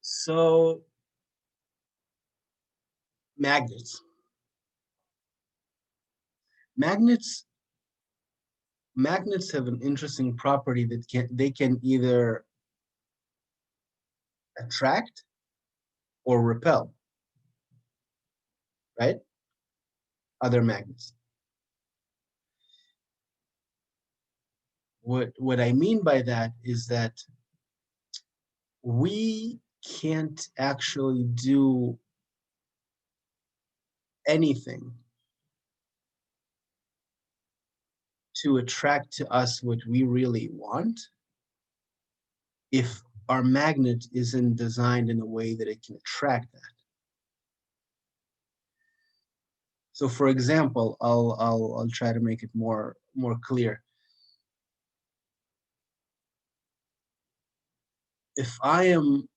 So magnets. Magnets have an interesting property that they can either attract or repel, right? Other magnets. What I mean by that is that we can't actually do anything to attract to us what we really want if our magnet isn't designed in a way that it can attract that. So for example, I'll try to make it more clear. If I am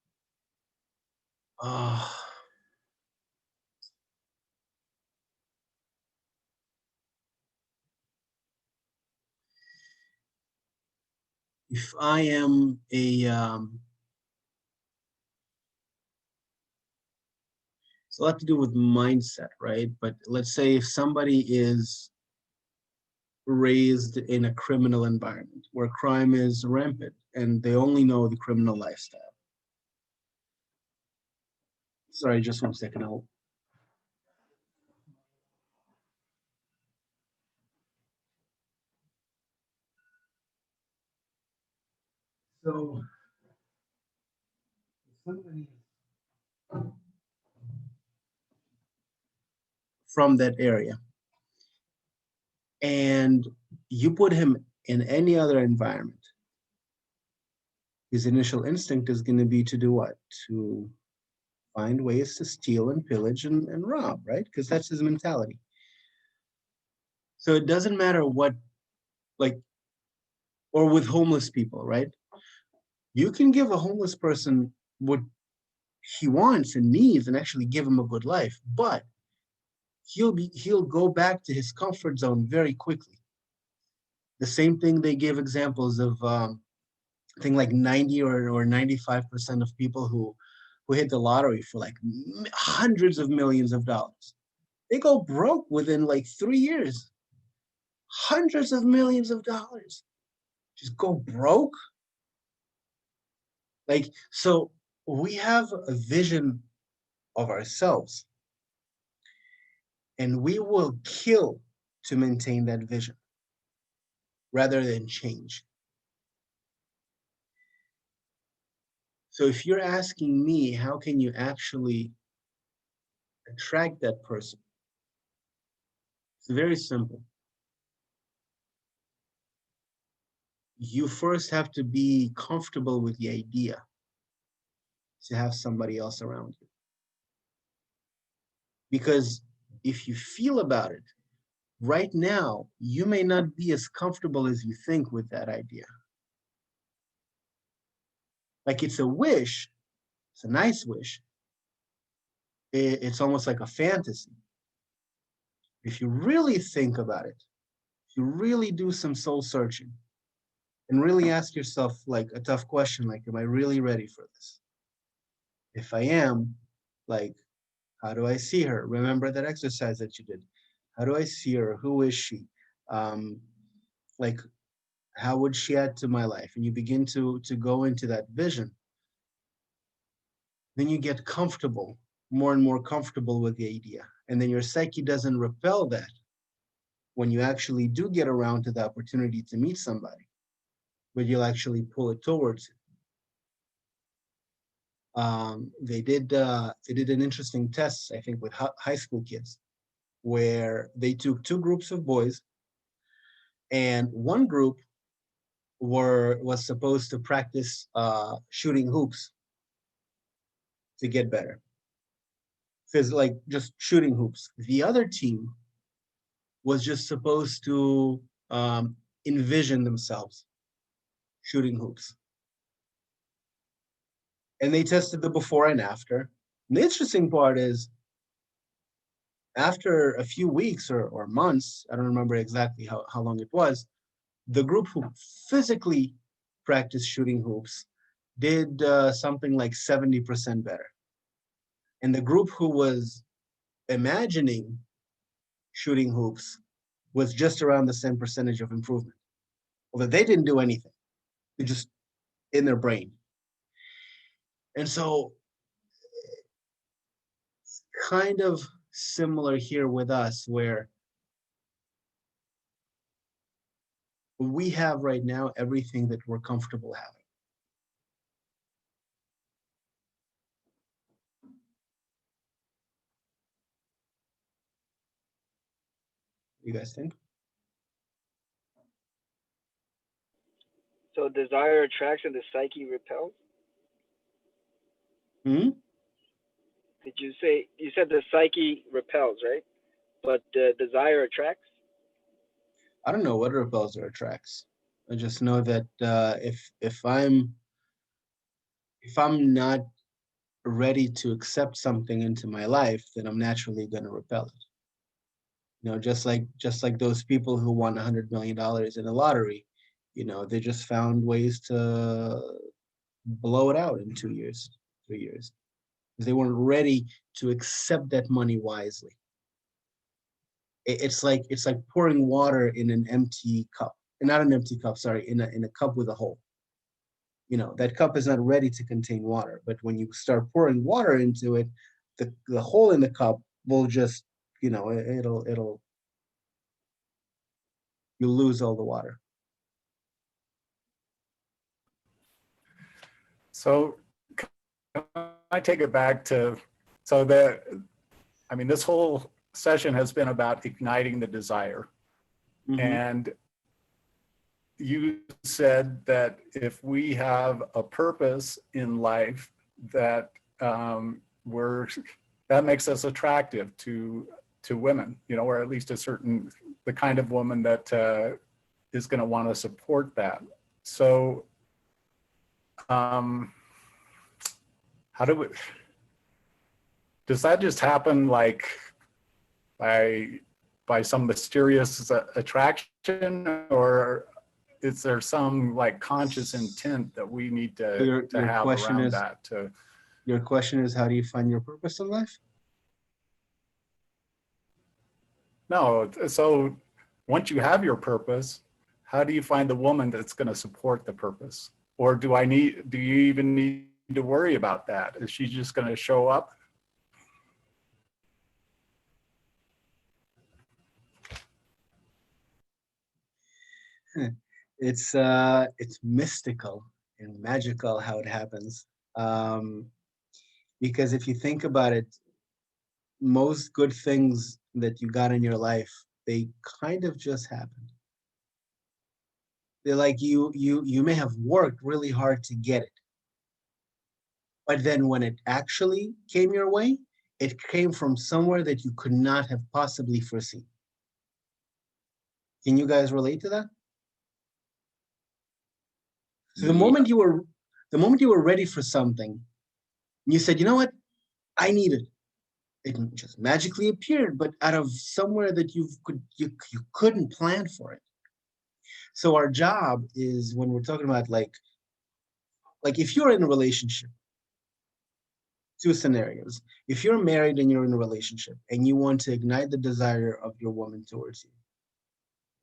if I am a it's a lot to do with mindset, right? But let's say if somebody is raised in a criminal environment where crime is rampant and they only know the criminal lifestyle. Sorry, just 1 second. So somebody from that area, and you put him in any other environment, his initial instinct is going to be to do what? To find ways to steal and pillage and rob, right? Because that's his mentality. So it doesn't matter what, like, or with homeless people, right? You can give a homeless person what he wants and needs and actually give him a good life, but he'll go back to his comfort zone very quickly. The same thing they gave examples of, I think like 90 or 95% of people who hit the lottery for like hundreds of millions of dollars. They go broke within like 3 years. Hundreds of millions of dollars. Just go broke. Like, so we have a vision of ourselves, and we will kill to maintain that vision rather than change. So if you're asking me, how can you actually attract that person? It's very simple. You first have to be comfortable with the idea to have somebody else around you. Because if you feel about it, right now, you may not be as comfortable as you think with that idea. Like it's a wish, it's a nice wish. It's almost like a fantasy. If you really think about it, if you really do some soul searching and really ask yourself like a tough question, like, am I really ready for this? If I am, like, how do I see her? Remember that exercise that you did. How do I see her? Who is she? Um, like, how would she add to my life? And you begin to go into that vision. Then you get comfortable, more and more comfortable with the idea. And then your psyche doesn't repel that when you actually do get around to the opportunity to meet somebody, but you'll actually pull it towards it. They did an interesting test, I think, with high school kids, where they took two groups of boys, and one group was supposed to practice shooting hoops to get better, like just shooting hoops. The other team was just supposed to envision themselves shooting hoops. And they tested the before and after. And the interesting part is, after a few weeks or months, I don't remember exactly how long it was, the group who physically practiced shooting hoops did something like 70% better. And the group who was imagining shooting hoops was just around the same percentage of improvement. Although they didn't do anything, they just in their brain. And so it's kind of similar here with us, where we have right now everything that we're comfortable having. You guys think? So desire attracts and the psyche repels. Hmm? Did you say, you said the psyche repels, right? But the desire attracts? I don't know what repels or attracts. I just know that if I'm not ready to accept something into my life, then I'm naturally going to repel it. You know, just like those people who won $100 million in the lottery, you know, they just found ways to blow it out in 2 years, 3 years. They weren't ready to accept that money wisely. It's like pouring water in an empty cup, not an empty cup, sorry, in a cup with a hole. You know, that cup is not ready to contain water, but when you start pouring water into it, the hole in the cup will just, you know, you'll lose all the water. So can I take it back to, I mean, this whole session has been about igniting the desire. Mhm. And you said that if we have a purpose in life, that that makes us attractive to women, you know, or at least the kind of woman that is going to want to support that. So how does that just happen like by some mysterious attraction, or is there some like conscious intent that we need to Your have question around is- that? Your question is, how do you find your purpose in life? No, so once you have your purpose, how do you find the woman that's going to support the purpose? Or do you even need to worry about that? Is she just going to show up? It's mystical and magical how it happens. Um, because if you think about it, most good things that you got in your life, they kind of just happen. They're like you may have worked really hard to get it, but then when it actually came your way, it came from somewhere that you could not have possibly foreseen. Can you guys relate to that? So Yeah. the moment you were ready for something, you said, you know what, I need it. It just magically appeared, but out of somewhere that you couldn't plan for it. So our job is, when we're talking about like if you're in a relationship, two scenarios. If you're married and you're in a relationship and you want to ignite the desire of your woman towards you,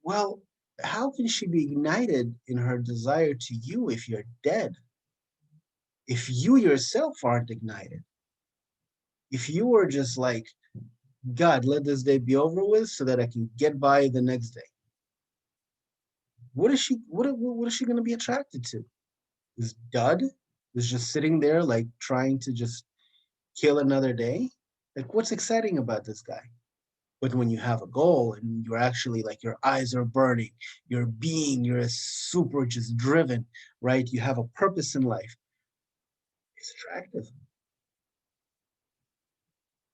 well, how can she be ignited in her desire to you if you're dead? If you yourself aren't ignited? If you were just like, God, let this day be over with so that I can get by the next day. What is she going to be attracted to? This dud who's just sitting there like trying to just kill another day? Like, what's exciting about this guy? But when you have a goal and you're actually like your eyes are burning, you're super just driven, right? You have a purpose in life. It's attractive,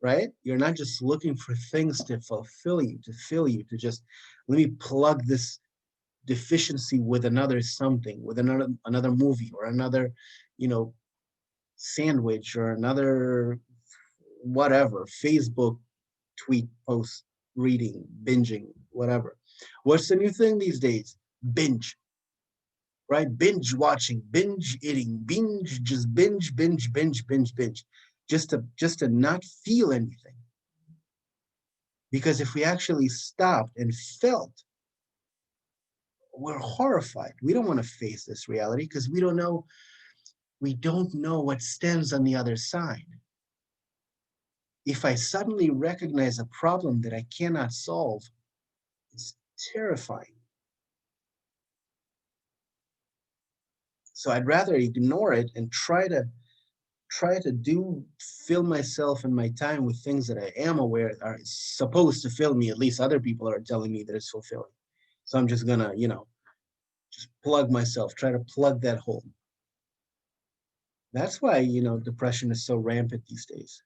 right? You're not just looking for things to fulfill you, to fill you, to just let me plug this deficiency with another something, with another movie or another, you know, sandwich or another whatever, Facebook tweet post reading, binging, whatever. What's the new thing these days? Binge, right? Binge watching, binge eating, binge, just binge, binge, binge, binge, binge, just to not feel anything. Because if we actually stopped and felt, we're horrified. We don't want to face this reality because we don't know what stands on the other side. If I suddenly recognize a problem that I cannot solve, it's terrifying. So I'd rather ignore it and try to fill myself and my time with things that I am aware are supposed to fill me. At least other people are telling me that it's fulfilling. So I'm just gonna, just plug myself, try to plug that hole. That's why, depression is so rampant these days.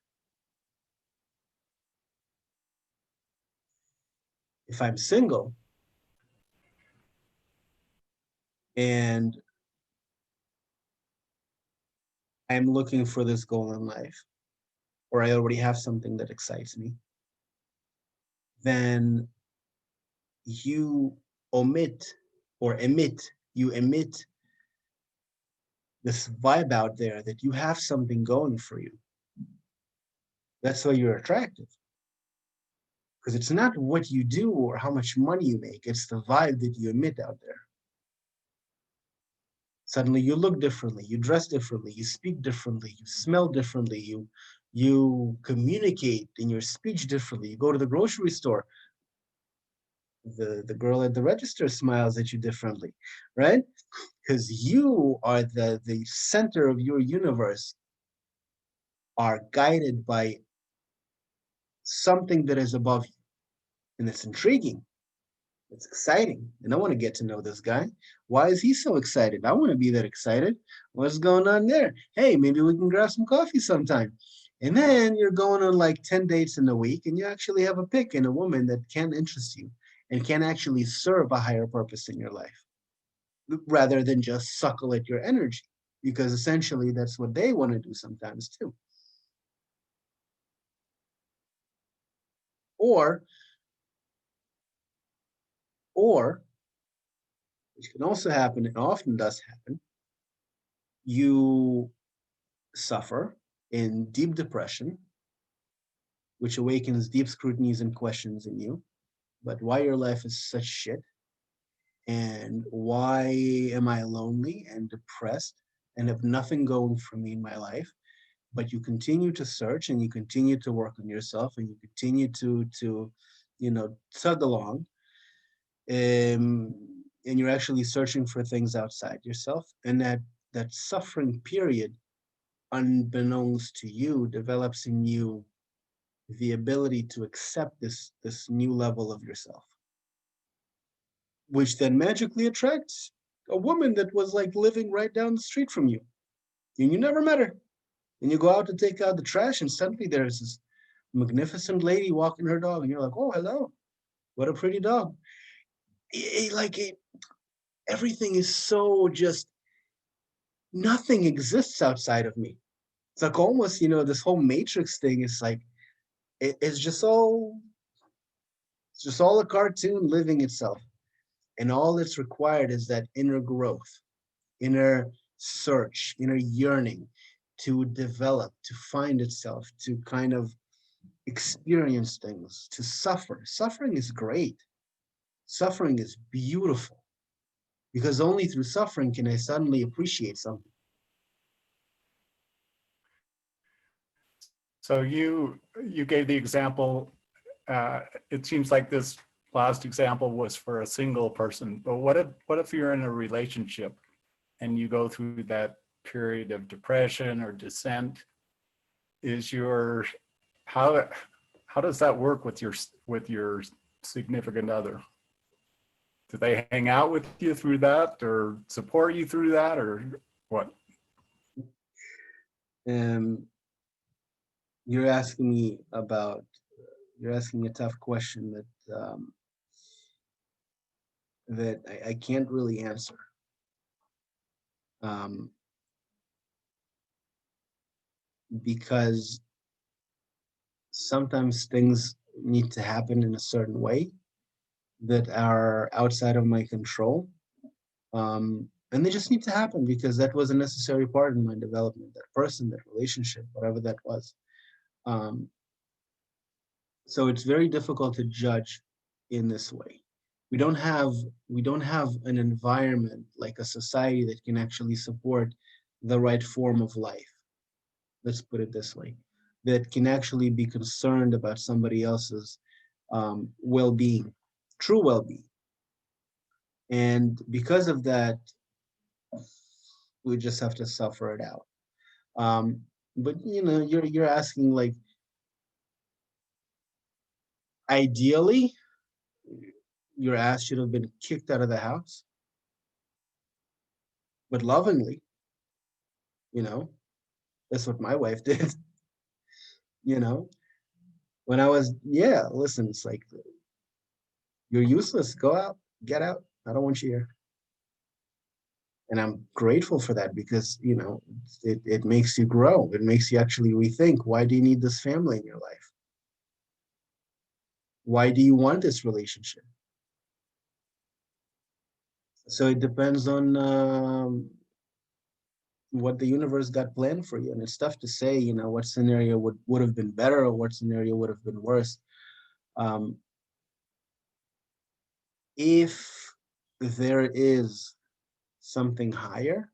If I'm single and I'm looking for this goal in life, or I already have something that excites me, then you omit or emit, you emit this vibe out there that you have something going for you. That's why you're attractive. Because it's not what you do or how much money you make, it's the vibe that you emit out there. Suddenly you look differently, you dress differently, you speak differently, you smell differently, you communicate in your speech differently. You go to the grocery store, the girl at the register smiles at you differently, right? Because you are the center of your universe, are guided by something that is above you. And it's intriguing. It's exciting. And I want to get to know this guy. Why is he so excited? I want to be that excited. What's going on there? Hey, maybe we can grab some coffee sometime. And then you're going on like 10 dates in a week, and you actually have a pick in a woman that can interest you and can actually serve a higher purpose in your life rather than just suckle at your energy, because essentially that's what they want to do sometimes too. Or, or, which can also happen and often does happen, you suffer in deep depression, which awakens deep scrutinies and questions in you. But why your life is such shit? And why am I lonely and depressed and have nothing going for me in my life? But you continue to search and you continue to work on yourself and you continue to tug along. And you're actually searching for things outside yourself. And that suffering period unbeknownst to you, develops in you the ability to accept this new level of yourself, which then magically attracts a woman that was like living right down the street from you, and you never met her. And you go out to take out the trash, and suddenly there's this magnificent lady walking her dog, and you're like, oh, hello, what a pretty dog. Everything is so just, nothing exists outside of me. It's like almost, this whole Matrix thing is like, it's just all a cartoon living itself. And all that's required is that inner growth, inner search, inner yearning to develop, to find itself, to kind of experience things, to suffer. Suffering is great. Suffering is beautiful, because only through suffering can I suddenly appreciate something. So you gave the example, it seems like this last example was for a single person, but what if you're in a relationship and you go through that period of depression or dissent? How does that work with your significant other? Do they hang out with you through that or support you through that, or what? You're asking me a tough question that I can't really answer. Because sometimes things need to happen in a certain way that are outside of my control. And they just need to happen because that was a necessary part in my development, that person, that relationship, whatever that was. So it's very difficult to judge in this way. We don't have an environment like a society that can actually support the right form of life. Let's put it this way, that can actually be concerned about somebody else's well-being, true well-being. And because of that, we just have to suffer it out. But you're asking, like, ideally, your ass should have been kicked out of the house, but lovingly, that's what my wife did. When I was, listen, it's like, you're useless, go out, get out, I don't want you here. And I'm grateful for that because, it makes you grow. It makes you actually rethink, why do you need this family in your life? Why do you want this relationship? So it depends on what the universe got planned for you. And it's tough to say, what scenario would have been better or what scenario would have been worse. If there is something higher,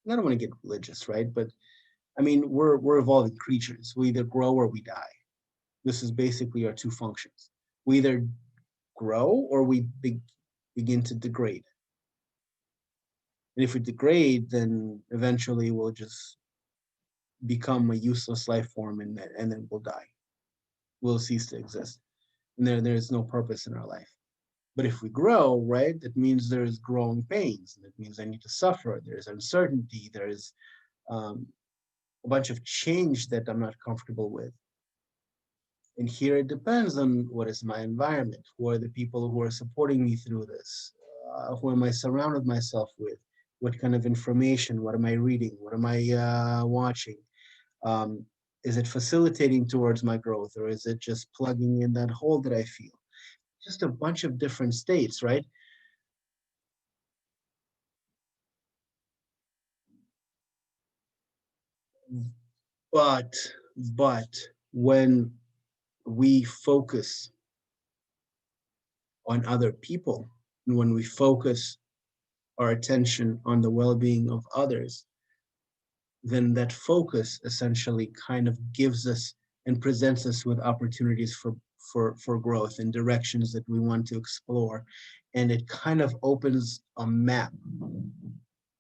I don't want to get religious, right? But I mean, we're evolving creatures. We either grow or we die. This is basically our two functions. We either grow or we begin to degrade. And if we degrade, then eventually we'll just become a useless life form, and then we'll die. We'll cease to exist. And there's no purpose in our life. But if we grow, right, that means there's growing pains. That means I need to suffer. There's uncertainty. There's a bunch of change that I'm not comfortable with. And here it depends on what is my environment, who are the people who are supporting me through this, who am I surrounded myself with, what kind of information, what am I reading, what am I watching? Is it facilitating towards my growth, or is it just plugging in that hole that I feel? Just a bunch of different states, right? But when we focus on other people, and when we focus our attention on the well-being of others, then that focus essentially kind of gives us and presents us with opportunities for growth and directions that we want to explore. And it kind of opens a map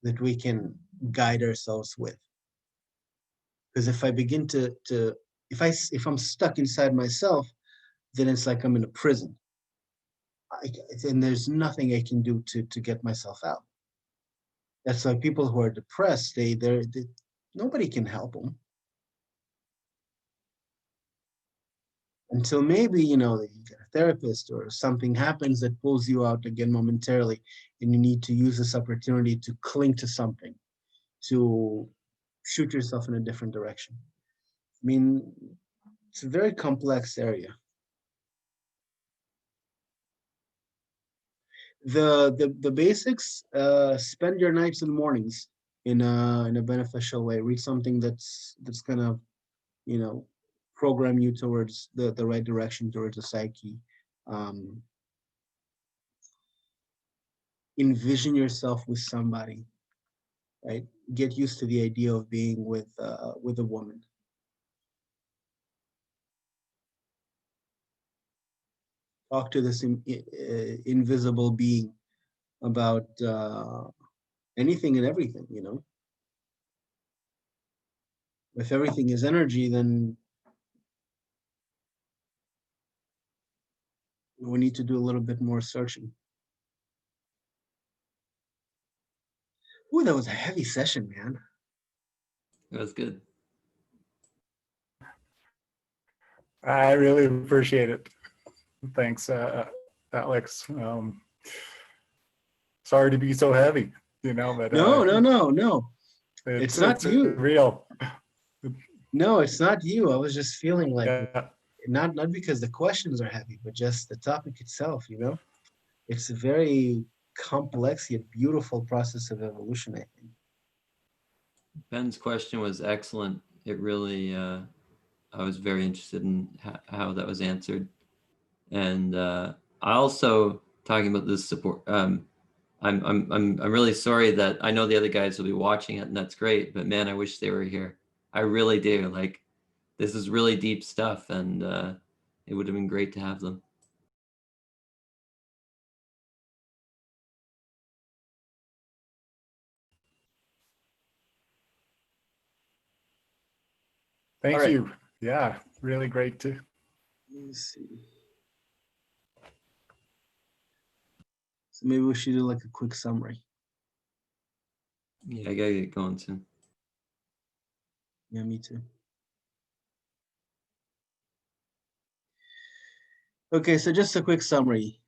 that we can guide ourselves with. Because if I begin if I'm stuck inside myself, then it's like I'm in a prison. And there's nothing I can do to get myself out. That's why people who are depressed, nobody can help them until maybe, you get a therapist or something happens that pulls you out again momentarily, and you need to use this opportunity to cling to something, to shoot yourself in a different direction. I mean, it's a very complex area. The basics, spend your nights and mornings in a beneficial way. Read something that's gonna, you know, program you towards the right direction, towards the psyche. Um, Envision yourself with somebody, right? Get used to the idea of being with a woman. Talk to this invisible being about anything and everything, If everything is energy, then we need to do a little bit more searching. Ooh, that was a heavy session, man. That was good. I really appreciate it. Thanks, Alex. Sorry to be so heavy, but No. It's not you. Real. No, it's not you. I was just feeling like Yeah. not because the questions are heavy, but just the topic itself, It's a very complex yet beautiful process of evolution, I think. Ben's question was excellent. It really, I was very interested in how that was answered. And I also, talking about this support, I'm really sorry that I know the other guys will be watching it, and that's great. But man, I wish they were here. I really do. Like, this is really deep stuff, and it would have been great to have them. Thank All right. you. Yeah, really great too. Let me see. So maybe we should do like a quick summary. Yeah, I gotta get going soon. Yeah, me too. Okay, so just a quick summary.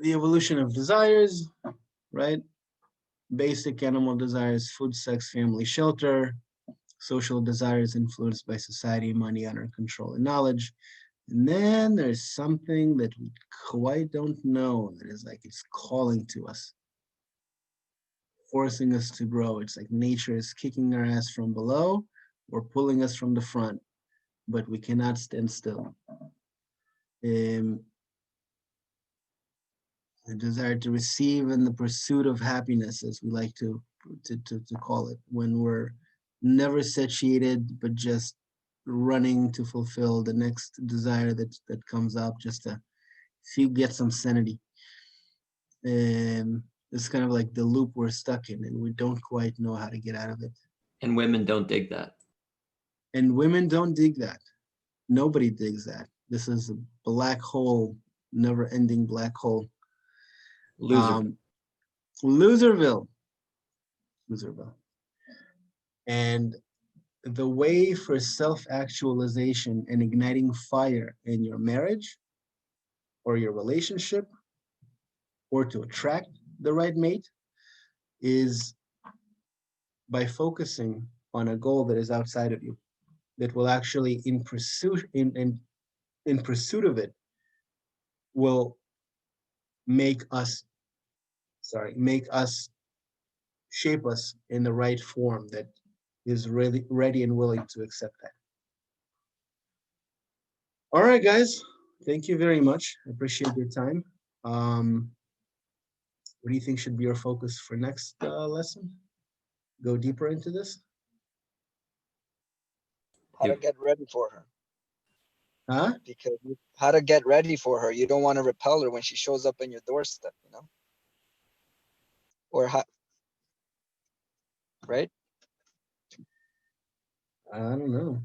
The evolution of desires, right? Basic animal desires, food, sex, family, shelter. Social desires influenced by society, money, honor, control, and knowledge. And then there's something that we quite don't know that is like it's calling to us, forcing us to grow. It's like nature is kicking our ass from below or pulling us from the front, but we cannot stand still. The desire to receive and the pursuit of happiness, as we like to call it, when we're never satiated, but just running to fulfill the next desire that comes up, just to get some sanity. It's kind of like the loop we're stuck in, and we don't quite know how to get out of it. And women don't dig that. And women don't dig that. Nobody digs that. This is a black hole, never-ending black hole. Loser. Loserville. And the way for self-actualization and igniting fire in your marriage or your relationship or to attract the right mate is by focusing on a goal that is outside of you, that will actually in pursuit of it will make us shape us in the right form that is really ready and willing to accept that. All right, guys, thank you very much. I appreciate your time. What do you think should be our focus for next lesson? Go deeper into this? How to get ready for her. Huh? Because how to get ready for her. You don't want to repel her when she shows up in your doorstep, Or how, right? I don't know.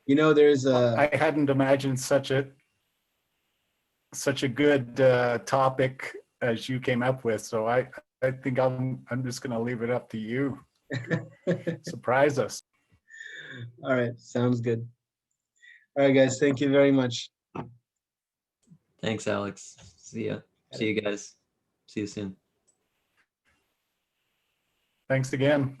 You know, there's a I hadn't imagined such a good topic as you came up with. So I think I'm just going to leave it up to you. Surprise us. all right, sounds good. All right, guys, thank you very much. Thanks, Alex. See ya. See you guys. See you soon. Thanks again.